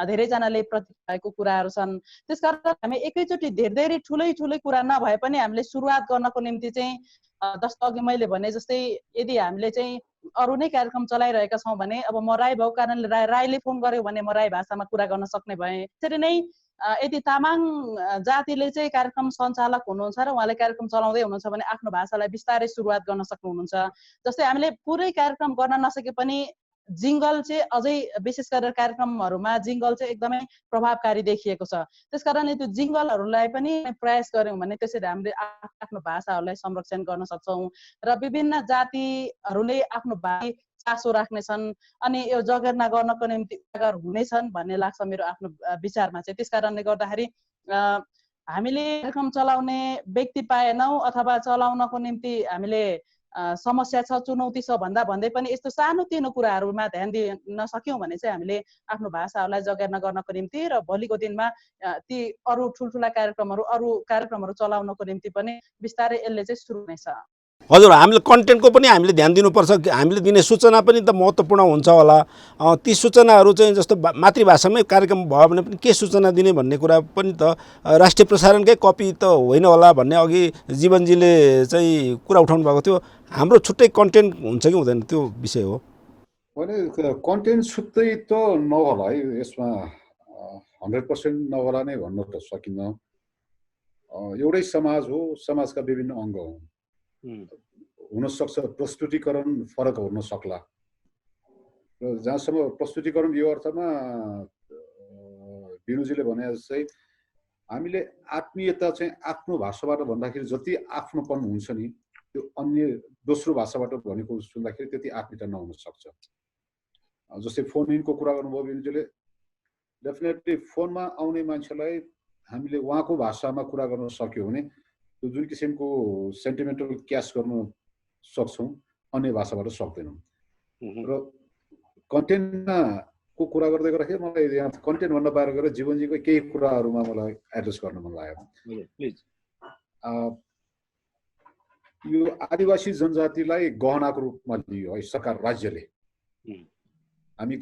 धेरैजनाले प्रतिक्रिया भएको कुराहरू छन्। त्यसकारण हामी एकैचोटि धेरै ठुलै कुरा नभए पनि हामीले सुरुवात गर्नको निम्ति चाहिँ जस्तो अघि मैले भने जस्तै यदि हामीले चाहिँ अरू नै कार्यक्रम चलाइरहेका छौँ भने अब म राई भएको कारणले राईले फोन गर्यो भने म राई भाषामा कुरा गर्न सक्ने भएँ। त्यसरी नै यदि तामाङ जातिले चाहिँ कार्यक्रम सञ्चालक हुनुहुन्छ र उहाँले कार्यक्रम चलाउँदै हुनुहुन्छ भने आफ्नो भाषालाई बिस्तारै सुरुवात गर्न सक्नुहुन्छ। जस्तै हामीले पुरै कार्यक्रम गर्न नसके पनि जिङ्गल चाहिँ अझै विशेष गरेर कार्यक्रमहरूमा जिङ्गल चाहिँ एकदमै प्रभावकारी देखिएको छ। त्यसकारणले त्यो जिङ्गलहरूलाई पनि प्रयास गऱ्यौँ भने त्यसरी हामीले आफ्नो भाषाहरूलाई संरक्षण गर्न सक्छौँ र विभिन्न जातिहरूले आफ्नो भाषा चासो राख्नेछन् अनि यो जगेर्ना गर्नको निम्ति उजागर हुनेछन् भन्ने लाग्छ मेरो आफ्नो विचारमा चाहिँ। त्यसकारणले गर्दाखेरि हामीले कार्यक्रम चलाउने व्यक्ति पाएनौँ अथवा चलाउनको निम्ति हामीले समस्या छ चुनौती छ भन्दै पनि यस्तो सानोतिनो कुराहरूमा ध्यान दिन सक्यौँ भने चाहिँ हामीले आफ्नो भाषाहरूलाई जगेर्ना गर्नको निम्ति र भोलिको दिनमा ती अरू ठुल्ठुला कार्यक्रमहरू चलाउनको निम्ति पनि बिस्तारै यसले चाहिँ सुरु हुनेछ। हजुर, हामीले कन्टेन्टको पनि हामीले ध्यान दिनुपर्छ। हामीले दिने सूचना पनि त महत्त्वपूर्ण हुन्छ होला। ती सूचनाहरू चाहिँ जस्तो मातृभाषामै कार्यक्रम भयो भने पनि के सूचना दिने भन्ने कुरा पनि त राष्ट्रिय प्रसारणकै कपी त होइन होला भन्ने अघि जीवनजीले चाहिँ कुरा उठाउनु भएको थियो। हाम्रो छुट्टै कन्टेन्ट हुन्छ कि हुँदैन त्यो विषय हो। भने कन्टेन्ट छुट्टै त नहोला है, यसमा 100% नहोला नै भन्न त सकिन्न। एउटै समाज हो, समाजका विभिन्न अङ्ग हुन्। हुनसक्छ प्रस्तुतिकरण फरक हुन सक्ला र जहाँसम्म प्रस्तुतिकरण यो अर्थमा विनुजीले भने जस्तै हामीले आत्मीयता चाहिँ आफ्नो भाषाबाट भन्दाखेरि जति आफ्नोपन हुन्छ नि त्यो अन्य दोस्रो भाषाबाट भनेको सुन्दाखेरि त्यति आत्मीयता नहुन सक्छ। जस्तै फोन इनको कुरा गर्नुभयो विनुजीले, डेफिनेटली फोनमा आउने मान्छेलाई हामीले उहाँको भाषामा कुरा गर्न सक्यो भने त्यो जुन किसिमको सेन्टिमेन्टल क्यास गर्न सक्छौँ अन्य भाषाबाट सक्दैनौँ। र कन्टेन्टमा को कुरा गर्दै गर्दाखेरि मलाई यहाँ कन्टेन्टभन्दा बाहिर गएर जीवनजीको केही कुराहरूमा मलाई एड्रेस गर्न मन लाग्यो। यो आदिवासी जनजातिलाई गहनाको रूपमा लियो है सरकार राज्यले। हामी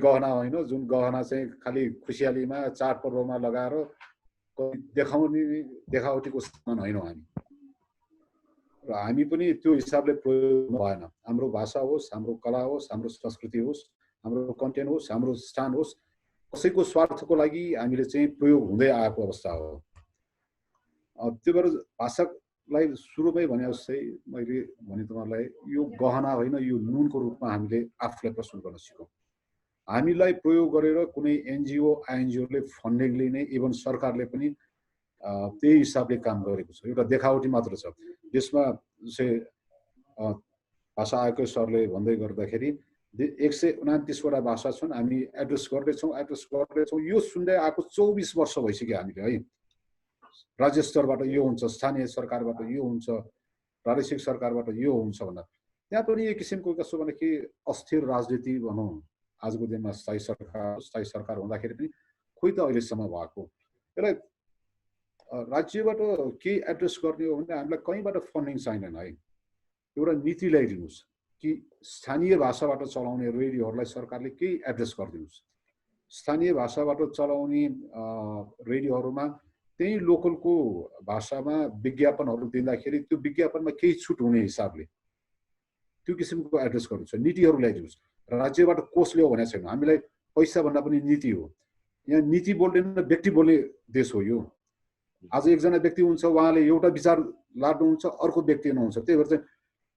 गहना होइन, जुन गहना चाहिँ खालि खुसियालीमा चाडपर्वमा लगाएर देखावटीको सामान होइन हामी। र हामी पनि त्यो हिसाबले प्रयोग भएन। हाम्रो भाषा होस्, हाम्रो कला होस्, हाम्रो संस्कृति होस्, हाम्रो कन्टेन्ट होस्, हाम्रो स्थान होस्, कसैको स्वार्थको लागि हामीले चाहिँ प्रयोग हुँदै आएको अवस्था हो। त्यो भएर भाषालाई सुरुमै भने जस्तै मैले भने तपाईँलाई यो गहना होइन, यो नुनको रूपमा हामीले आफूलाई प्रस्तुत गर्न सिकौँ। हामीलाई प्रयोग गरेर कुनै एनजिओ आइएनजिओले फन्डिङ लिने, इभन सरकारले पनि त्यही हिसाबले काम गरेको छ। एउटा देखावटी मात्र छ। यसमा चाहिँ भाषा आयोग सरले भन्दै गर्दाखेरि 129वटा भाषा छन्, हामी एड्रेस गर्दैछौँ। यो सुन्दै आएको 24 वर्ष भइसक्यो हामीले है। राज्य स्तरबाट यो हुन्छ, स्थानीय सरकारबाट यो हुन्छ, प्रादेशिक सरकारबाट यो हुन्छ भन्दा त्यहाँ पनि एक किसिमको कस्तो भने कि अस्थिर राजनीति भनौँ आजको दिनमा स्थायी सरकार हुँदाखेरि पनि खोइ त अहिलेसम्म भएको। यसलाई राज्यबाट केही एड्रेस गर्ने हो भने हामीलाई कहीँबाट फन्डिङ चाहिँदैन है। एउटा नीति ल्याइदिनुहोस् कि स्थानीय भाषाबाट चलाउने रेडियोहरूलाई सरकारले केही एड्रेस गरिदिनुहोस्। स्थानीय भाषाबाट चलाउने रेडियोहरूमा त्यही लोकलको भाषामा विज्ञापनहरू दिँदाखेरि त्यो विज्ञापनमा केही छुट हुने हिसाबले त्यो किसिमको एड्रेस गर्नु छ। नीतिहरू ल्याइदिनुहोस्। राज्यबाट कोष ल्याऊ भनेको छैन। हामीलाई पैसा भन्दा पनि नीति हो। यहाँ नीति बोल्दैन, व्यक्ति बोल्ने देश हो यो। आज एकजना व्यक्ति हुन्छ, उहाँले एउटा विचार लाद्नुहुन्छ, अर्को व्यक्ति नहुन्छ। त्यही भएर चाहिँ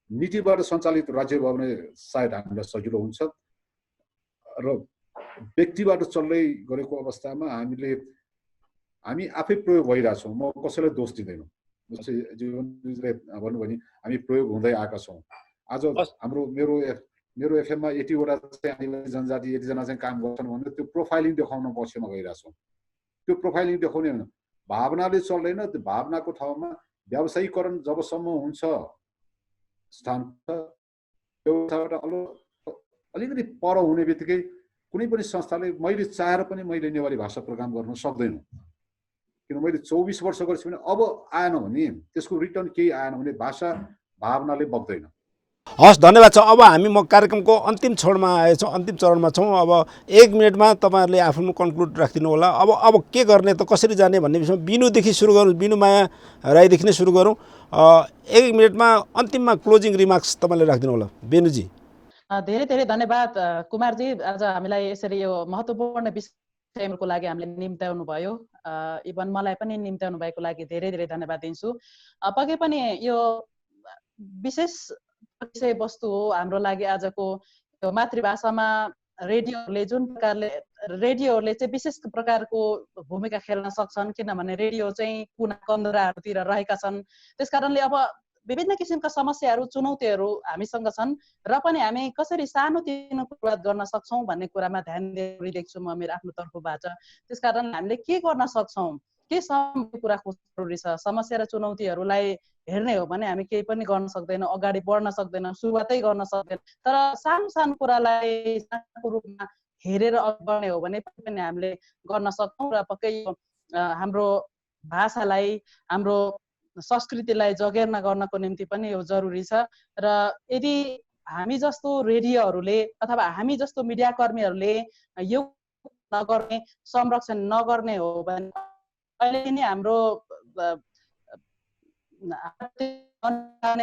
नीतिबाट सञ्चालित राज्य भयो भने सायद हामीलाई सजिलो हुन्छ। र व्यक्तिबाट चल्दै गरेको अवस्थामा हामी आफै प्रयोग भइरहेछौँ। म कसैलाई दोष दिँदैनौँ। जस्तै जीवनले भन्नुभयो नि हामी प्रयोग हुँदै आएका छौँ। आज मेरो एफएममा 80वटा चाहिँ आदिवासी जनजाति 80जना चाहिँ काम गर्छन् भने त्यो प्रोफाइलिङ देखाउन पक्षमा गइरहेछौँ। त्यो प्रोफाइलिङ देखाउने होइन, भावनाले चल्दैन। त्यो भावनाको ठाउँमा व्यावसायीकरण जबसम्म हुन्छ स्थान व्यवस्थाबाट अलिकति पर हुने बित्तिकै कुनै पनि संस्थाले मैले चाहेर पनि मैले नेवारी भाषा प्रोग्राम गर्न सक्दैन, किन मैले 24 वर्ष गरेछु भने अब आएन भने त्यसको रिटर्न केही आएन भने भाषा भावनाले बग्दैन। हस्, धन्यवाद छ। अब हामी म कार्यक्रमको अन्तिम क्षणमा आएछौँ, अन्तिम चरणमा छौँ। अब 1 मिनटमा तपाईँहरूले आफ्नो कन्क्लुड राखिदिनु होला। अब के गर्ने त, कसरी जाने भन्ने विषयमा बिनुदेखि सुरु गरौँ, बिनु माया राईदेखि नै सुरु गरौँ। 1 मिनटमा अन्तिममा क्लोजिङ रिमार्क्स तपाईँले राखिदिनु होला। बेनुजी। धेरै धेरै धन्यवाद कुमारजी, आज हामीलाई यसरी यो महत्त्वपूर्ण विषयको लागि हामीले निम्त्याउनु भयो। इभन मलाई पनि निम्त्याउनु भएको लागि धेरै धेरै धन्यवाद दिन्छु। पक्कै पनि यो विशेष विषयवस्तु हो हाम्रो लागि आजको। यो मातृभाषामा रेडियोहरूले जुन प्रकारले चाहिँ विशेष प्रकारको भूमिका खेल्न सक्छन्, किनभने रेडियो चाहिँ कुना कन्दराहरूतिर रहेका छन्। त्यसकारणले अब विभिन्न किसिमका समस्याहरू, चुनौतीहरू हामीसँग छन् र पनि हामी कसरी सानोतिनो सुरुवात गर्न सक्छौँ भन्ने कुरामा ध्यान दिइरहेको छु म मेरो आफ्नो तर्फबाट। त्यसकारण हामीले के गर्न सक्छौँ, के कुराको जरुरी छ। समस्या र चुनौतीहरूलाई हेर्ने हो भने हामी केही पनि गर्न सक्दैनौँ, अगाडि बढ्न सक्दैनौँ, सुरुवातै गर्न सक्दैनौँ। तर सानो सानो कुरालाई सानो रूपमा हेरेर अघि बढ्ने हो भने पनि हामीले गर्न सक्छौँ र पक्कै हाम्रो भाषालाई, हाम्रो संस्कृतिलाई जगेर्ना गर्नको निम्ति पनि यो जरुरी छ। र यदि हामी जस्तो रेडियोहरूले अथवा हामी जस्तो मिडियाकर्मीहरूले यो नगर्ने, संरक्षण नगर्ने हो भने अहिले नै हाम्रो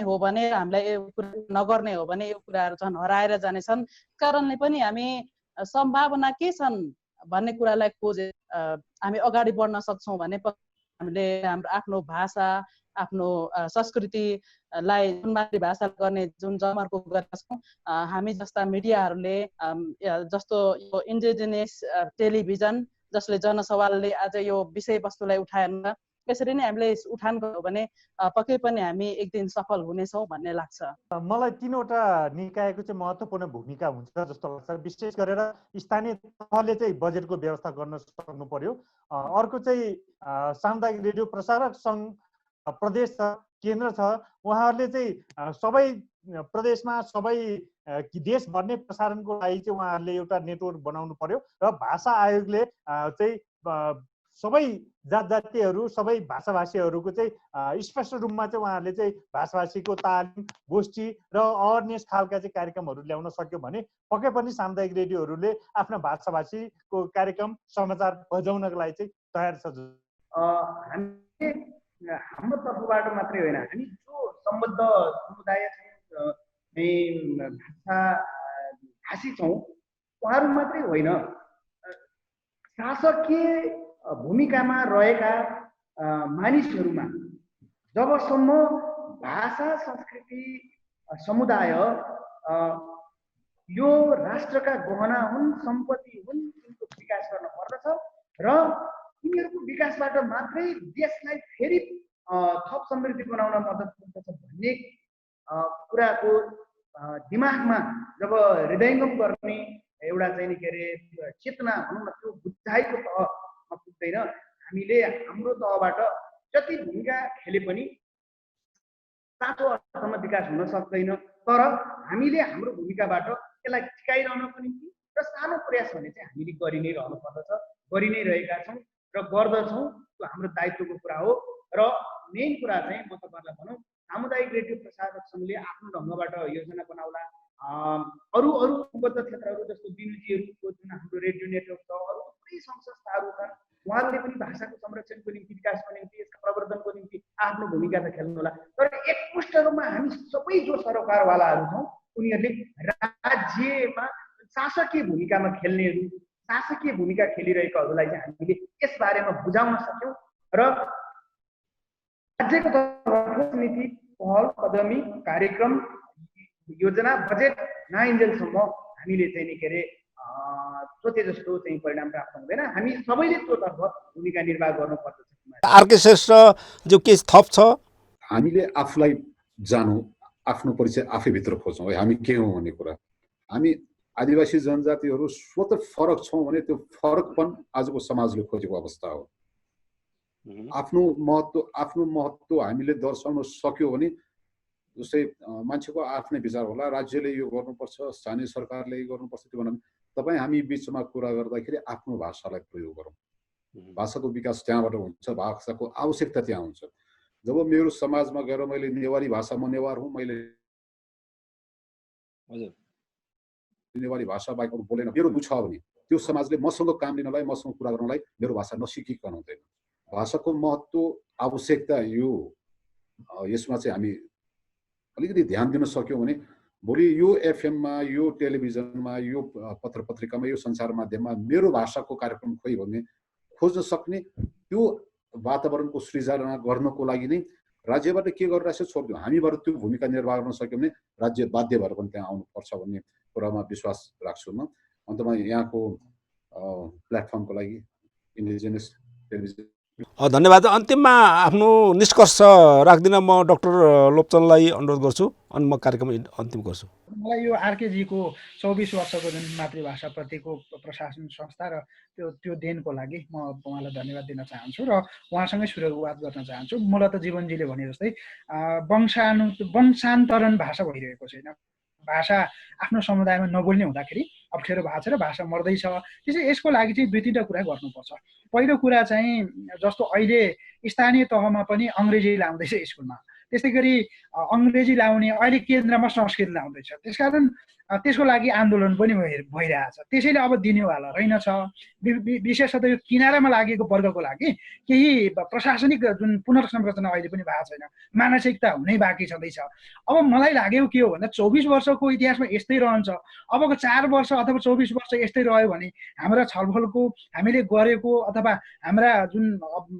हो भने हामीलाई यो कुरा नगर्ने हो भने यो कुराहरू झन् हराएर जानेछन्। कारणले पनि हामी सम्भावना के छन् भन्ने कुरालाई खोजे हामी अगाडि बढ्न सक्छौँ भने हामीले हाम्रो आफ्नो भाषा, आफ्नो संस्कृतिलाई जुन मातृभाषा गर्ने जुन जमर्को गरेका छौँ, हामी जस्ता मिडियाहरूले जस्तो यो इन्डिजिनियस टेलिभिजन जसले जनसवालले आज यो विषयवस्तुलाई उठाएन, त्यसरी नै हामीले उठान गर्यो भने पक्कै पनि हामी एक दिन सफल हुनेछौँ भन्ने लाग्छ। मलाई 3वटा निकायको चाहिँ महत्त्वपूर्ण भूमिका हुन्छ जस्तो लाग्छ। विशेष गरेर स्थानीय तहले चाहिँ बजेटको व्यवस्था गर्न सक्नु पर्यो। अर्को चाहिँ सामुदायिक रेडियो प्रसारक सङ्घ प्रदेश छ, केन्द्र छ, उहाँहरूले चाहिँ सबै प्रदेशमा सबै देशभर नै प्रसारणको लागि चाहिँ उहाँहरूले एउटा नेटवर्क बनाउनु पर्यो र भाषा आयोगले चाहिँ सबै जात जातीयहरू, सबै भाषाभाषीहरूको चाहिँ स्पष्ट रूपमा चाहिँ उहाँहरूले चाहिँ भाषाभाषीको तालिम, गोष्ठी र अवेरनेस खालका चाहिँ कार्यक्रमहरू ल्याउन सक्यो भने पक्कै पनि सामुदायिक रेडियोहरूले आफ्ना भाषाभाषीको कार्यक्रम, समाचार बजाउनको लागि चाहिँ तयार छ। हामीले हाम्रो तर्फबाट मात्रै होइन, हामी जो सम्बद्ध समुदाय भाषी छौँ उहाँहरू मात्रै होइन, शासकीय भूमिकामा रहेका मानिसहरूमा जबसम्म भाषा, संस्कृति, समुदाय यो राष्ट्रका गहना हुन्, सम्पत्ति हुन्, तिनको विकास गर्न पर्दछ र यिनीहरूको विकासबाट मात्रै देशलाई फेरि थप समृद्धि बनाउन मद्दत पुग्दछ भन्ने कुराको दिमागमा जब हृदयङ्गम गर्ने एउटा चाहिँ नि के अरे चेतना भनौँ न, त्यो बुझाइको तहमा पुग्दैन, हामीले हाम्रो तहबाट जति भूमिका खेले पनि साँचो अर्थमा विकास हुन सक्दैन। तर हामीले हाम्रो भूमिकाबाट यसलाई टिकाइरहनको निम्ति र सानो प्रयास भने चाहिँ हामीले गरि नै रहनु पर्दछ, गरि नै रहेका छौँ र गर्दछौँ। त्यो हाम्रो दायित्वको कुरा हो। र मेन कुरा चाहिँ म तपाईँहरूलाई भनौँ, सामुदायिक रेडियो प्रसारक सङ्घले आफ्नो ढङ्गबाट योजना बनाउला। अरू सम्बद्ध क्षेत्रहरू जस्तो बिनुजीहरूको जुन हाम्रो रेडियो नेटवर्क छ, अरू थुप्रै सङ्घ संस्थाहरू छन्, उहाँहरूले पनि भाषाको संरक्षणको निम्ति, विकासको निम्ति, यसका प्रवर्धनको निम्ति आफ्नो भूमिका त खेल्नु होला। तर एकमुष्ट रूपमा हामी सबै जो सरोकारवालाहरू छौँ उनीहरूले राज्यमा शासकीय भूमिकामा खेल्नेहरू, शासकीय भूमिका खेलिरहेकाहरूलाई चाहिँ हामीले यस बारेमा बुझाउन सक्यौँ र राज्यको तर्फबाट नीति, पहल कदमी, कार्यक्रम, योजना, बजेट नआइन्जेलसम्म हामीले चाहिँ नि के अरे सोचे जस्तो चाहिँ परिणाम प्राप्त हुँदैन। हामी सबैले त्योतर्फ भूमिका निर्वाह गर्नुपर्दछ। आरके श्रेष्ठ जो के थप छ, हामीले आफूलाई जानु, आफ्नो परिचय आफैभित्र खोज्छौँ है, हामी के हौँ भन्ने कुरा। हामी आदिवासी जनजातिहरू स्वत फरक छौँ भने त्यो फरकपन आजको समाजले खोजेको अवस्था हो। आफ्नो महत्त्व हामीले दर्शाउन सक्यो भने, जस्तै मान्छेको आफ्नै विचार होला, राज्यले यो गर्नुपर्छ, स्थानीय सरकारले यो गर्नुपर्छ, त्यो भन्दा तपाईँ हामी बिचमा कुरा गर्दाखेरि आफ्नो भाषालाई प्रयोग गरौँ। भाषाको विकास त्यहाँबाट हुन्छ, भाषाको आवश्यकता त्यहाँ हुन्छ। जब मेरो समाजमा गएर मैले नेवारी भाषा, म नेवार हुँ, मैले नेवारी भाषा बाहेक अरू बोलेन मेरो दुःख छ भने त्यो समाजले मसँग काम लिनलाई, मसँग कुरा गर्नलाई मेरो भाषा नसिकिकन हुँदैन। भाषाको महत्त्व, आवश्यकता यसमा चाहिँ हामी अलिकति ध्यान दिन सक्यौँ भने भोलि यो एफएममा, यो टेलिभिजनमा, यो पत्र पत्रिकामा, यो सञ्चार माध्यममा मेरो भाषाको कार्यक्रम खोइ भन्ने खोज्न सक्ने त्यो वातावरणको सृजना गर्नको लागि नै राज्यबाट के गरिरहेछ छोडिदिउँ। हामीबाट त्यो भूमिका निर्वाह गर्न सक्यौँ भने राज्य बाध्य भएर पनि त्यहाँ आउनुपर्छ भन्ने कुरामा विश्वास राख्छु म। अन्तमा यहाँको प्लेटफर्मको लागि इन्डिजिनियस टेलिभिजन धन्यवाद। अन्तिममा आफ्नो निष्कर्ष राख्दिन म डाक्टर लोप्चनलाई अनुरोध गर्छु अनि म कार्यक्रम अन्तिम गर्छु। मलाई यो आरकेजीको 24 वर्षको जुन मातृभाषाप्रतिको प्रशासन संस्था र त्यो देनको लागि म उहाँलाई धन्यवाद दिन चाहन्छु र उहाँसँगै सुरुवात गर्न चाहन्छु। मूलत जीवनजीले भने जस्तै वंशान्तरण भाषा भइरहेको छैन। भाषा आफ्नो समुदायमा नबोल्ने हुँदाखेरि अप्ठ्यारो भएको छ र भाषा मर्दैछ। त्यसैले यसको लागि चाहिँ 2-3टा कुरा गर्नुपर्छ। पहिलो कुरा चाहिँ जस्तो अहिले स्थानीय तहमा पनि अङ्ग्रेजी लाउँदैछ स्कुलमा, त्यस्तै गरी अङ्ग्रेजी लाउने अहिले केन्द्रमा संस्कृत लाउँदैछ। त्यसकारण त्यसको लागि आन्दोलन पनि भइरहेछ। त्यसैले अब दिनेवाला रहेनछ। विशेषतः यो किनारामा लागेको वर्गको लागि केही प्रशासनिक जुन पुनर्संरचना अहिले पनि भएको छैन, मानसिकता हुनै बाँकी छँदैछ। अब मलाई लाग्यो के हो भन्दा 24 वर्षको इतिहासमा यस्तै रहन्छ, अबको 4 वर्ष अथवा 24 वर्ष यस्तै रह्यो भने हाम्रा छलफलको, हामीले गरेको अथवा हाम्रा जुन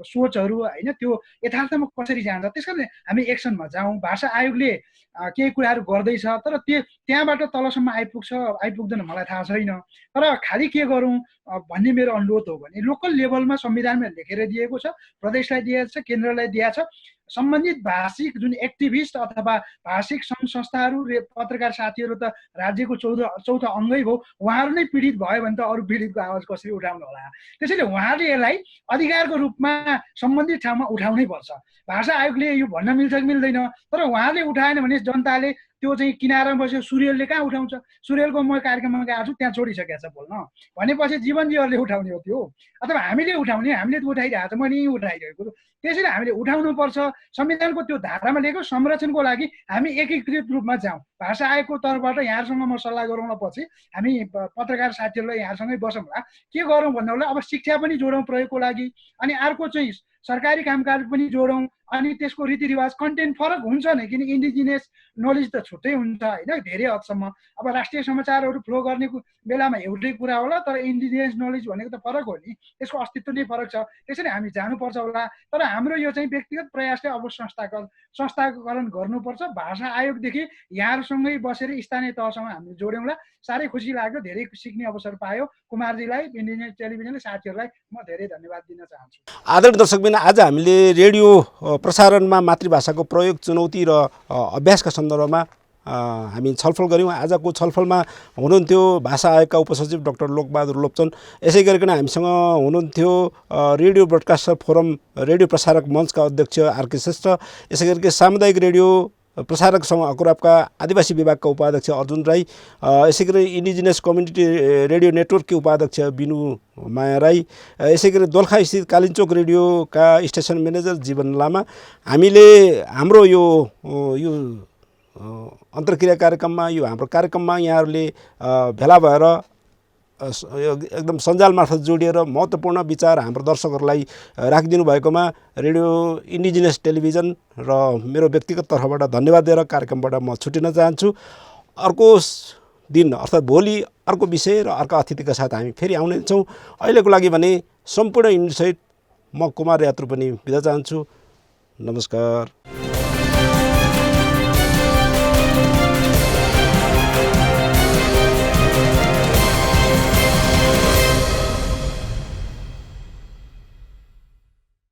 सोचहरू होइन त्यो यथार्थमा कसरी जान्छ। त्यसकारण हामी एक्सनमा जाउँ। भाषा आयोगले केही कुराहरू गर्दैछ, तर त्यहाँबाट तलसम्म आइपुग्दैन मलाई थाहा छैन। तर खालि के गरौँ भन्ने मेरो अनुरोध हो भने लोकल लेभलमा संविधानमा लेखेर दिएको छ, प्रदेशलाई दिएको छ, केन्द्रलाई दिएको छ। सम्बन्धित भाषिक जुन एक्टिभिस्ट अथवा भाषिक सङ्घ संस्थाहरू, पत्रकार साथीहरू त राज्यको चौथो अङ्गै हो। उहाँहरू नै पीडित भयो भने त अरू पीडितको आवाज कसरी उठाउनु होला। त्यसैले उहाँहरूले यसलाई अधिकारको रूपमा सम्बन्धित ठाउँमा उठाउनै पर्छ। भाषा आयोगले यो भन्न मिल्छ कि मिल्दैन, तर उहाँहरूले उठाएन भने जनताले त्यो चाहिँ किनारमा बसेर सूर्यले कहाँ उठाउँछ। सूर्यको म कार्यक्रममा गएको छु, त्यहाँ छोडिसकेको छ बोल्न भनेपछि जीवनजीहरूले उठाउने हो त्यो, अथवा हामीले उठाउने, हामीले त उठाइरहेको छ, मैले उठाइरहेको। त्यसैले हामीले उठाउनुपर्छ। संविधानको त्यो धारामा लेखेको संरक्षणको लागि हामी एकीकृत रूपमा जाउँ। भाषा आयोगको तर्फबाट यहाँहरूसँग म सल्लाह गरौँला, पछि हामी पत्रकार साथीहरूलाई यहाँहरूसँगै बसौँला, के गरौँ भन्नु होला। अब शिक्षा पनि जोडौँ प्रयोगको लागि, अनि अर्को चाहिँ सरकारी कामकाज पनि जोडौँ, अनि त्यसको रीतिरिवाज कन्टेन्ट फरक हुन्छ नै, किन इन्डिजिनियस नलेज त छुट्टै हुन्छ होइन धेरै हदसम्म। अब राष्ट्रिय समाचारहरू फ्लो गर्ने बेलामा एउटै कुरा होला, तर इन्डिजिनियस नलेज भनेको त फरक हो नि, त्यसको अस्तित्व नै फरक छ। त्यसैले हामी जानुपर्छ होला। तर हाम्रो यो चाहिँ व्यक्तिगत प्रयासले अब संस्थाकरण गर्नुपर्छ। भाषा आयोगदेखि यहाँहरूसँगै बसेर स्थानीय तहसँग हामीले जोड्यौँला। साह्रै खुसी लाग्यो, धेरै सिक्ने अवसर पायो। कुमारजीलाई, इन्डिजिनियस टेलिभिजनले साथीहरूलाई म धेरै धन्यवाद दिन चाहन्छु। आदरणीय दर्शकबिन, आज हामीले रेडियो प्रसारणमा मातृभाषाको प्रयोग, चुनौती र अभ्यासका सन्दर्भमा हामी छलफल गऱ्यौँ। आजको छलफलमा हुनुहुन्थ्यो भाषा आयोगका उपसचिव डाक्टर लोकबहादुर लोप्चन, यसै गरिकन हामीसँग हुनुहुन्थ्यो रेडियो ब्रोडकास्टर फोरम रेडियो प्रसारक मञ्चका अध्यक्ष आरके श्रेष्ठ, यसै गरिकन सामुदायिक रेडियो प्रसारक सङ्घ अकुराबका आदिवासी विभागका उपाध्यक्ष अर्जुन राई, यसै गरी इन्डिजिनियस कम्युनिटी रेडियो नेटवर्ककी उपाध्यक्ष बिनु माया राई, यसै गरी दोलखा स्थित कालिचोक रेडियोका स्टेसन म्यानेजर जीवन लामा। हामीले हाम्रो यो अन्तर्क्रिया कार्यक्रममा, यो हाम्रो कार्यक्रममा यहाँहरूले भेला भएर एकदम सञ्जाल मार्फत जोडिएर महत्त्वपूर्ण विचार हाम्रो दर्शकहरूलाई राखिदिनु भएकोमा रेडियो इन्डिजिनियस टेलिभिजन र मेरो व्यक्तिगत तर्फबाट धन्यवाद दिएर कार्यक्रमबाट म छुटिन चाहन्छु। अर्को दिन अर्थात् भोलि अर्को विषय र अर्को अतिथिका साथ हामी फेरि आउने छौँ। अहिलेको लागि भने सम्पूर्ण युनिट सहित म कुमार यात्रु पनि बिदा चाहन्छु। नमस्कार।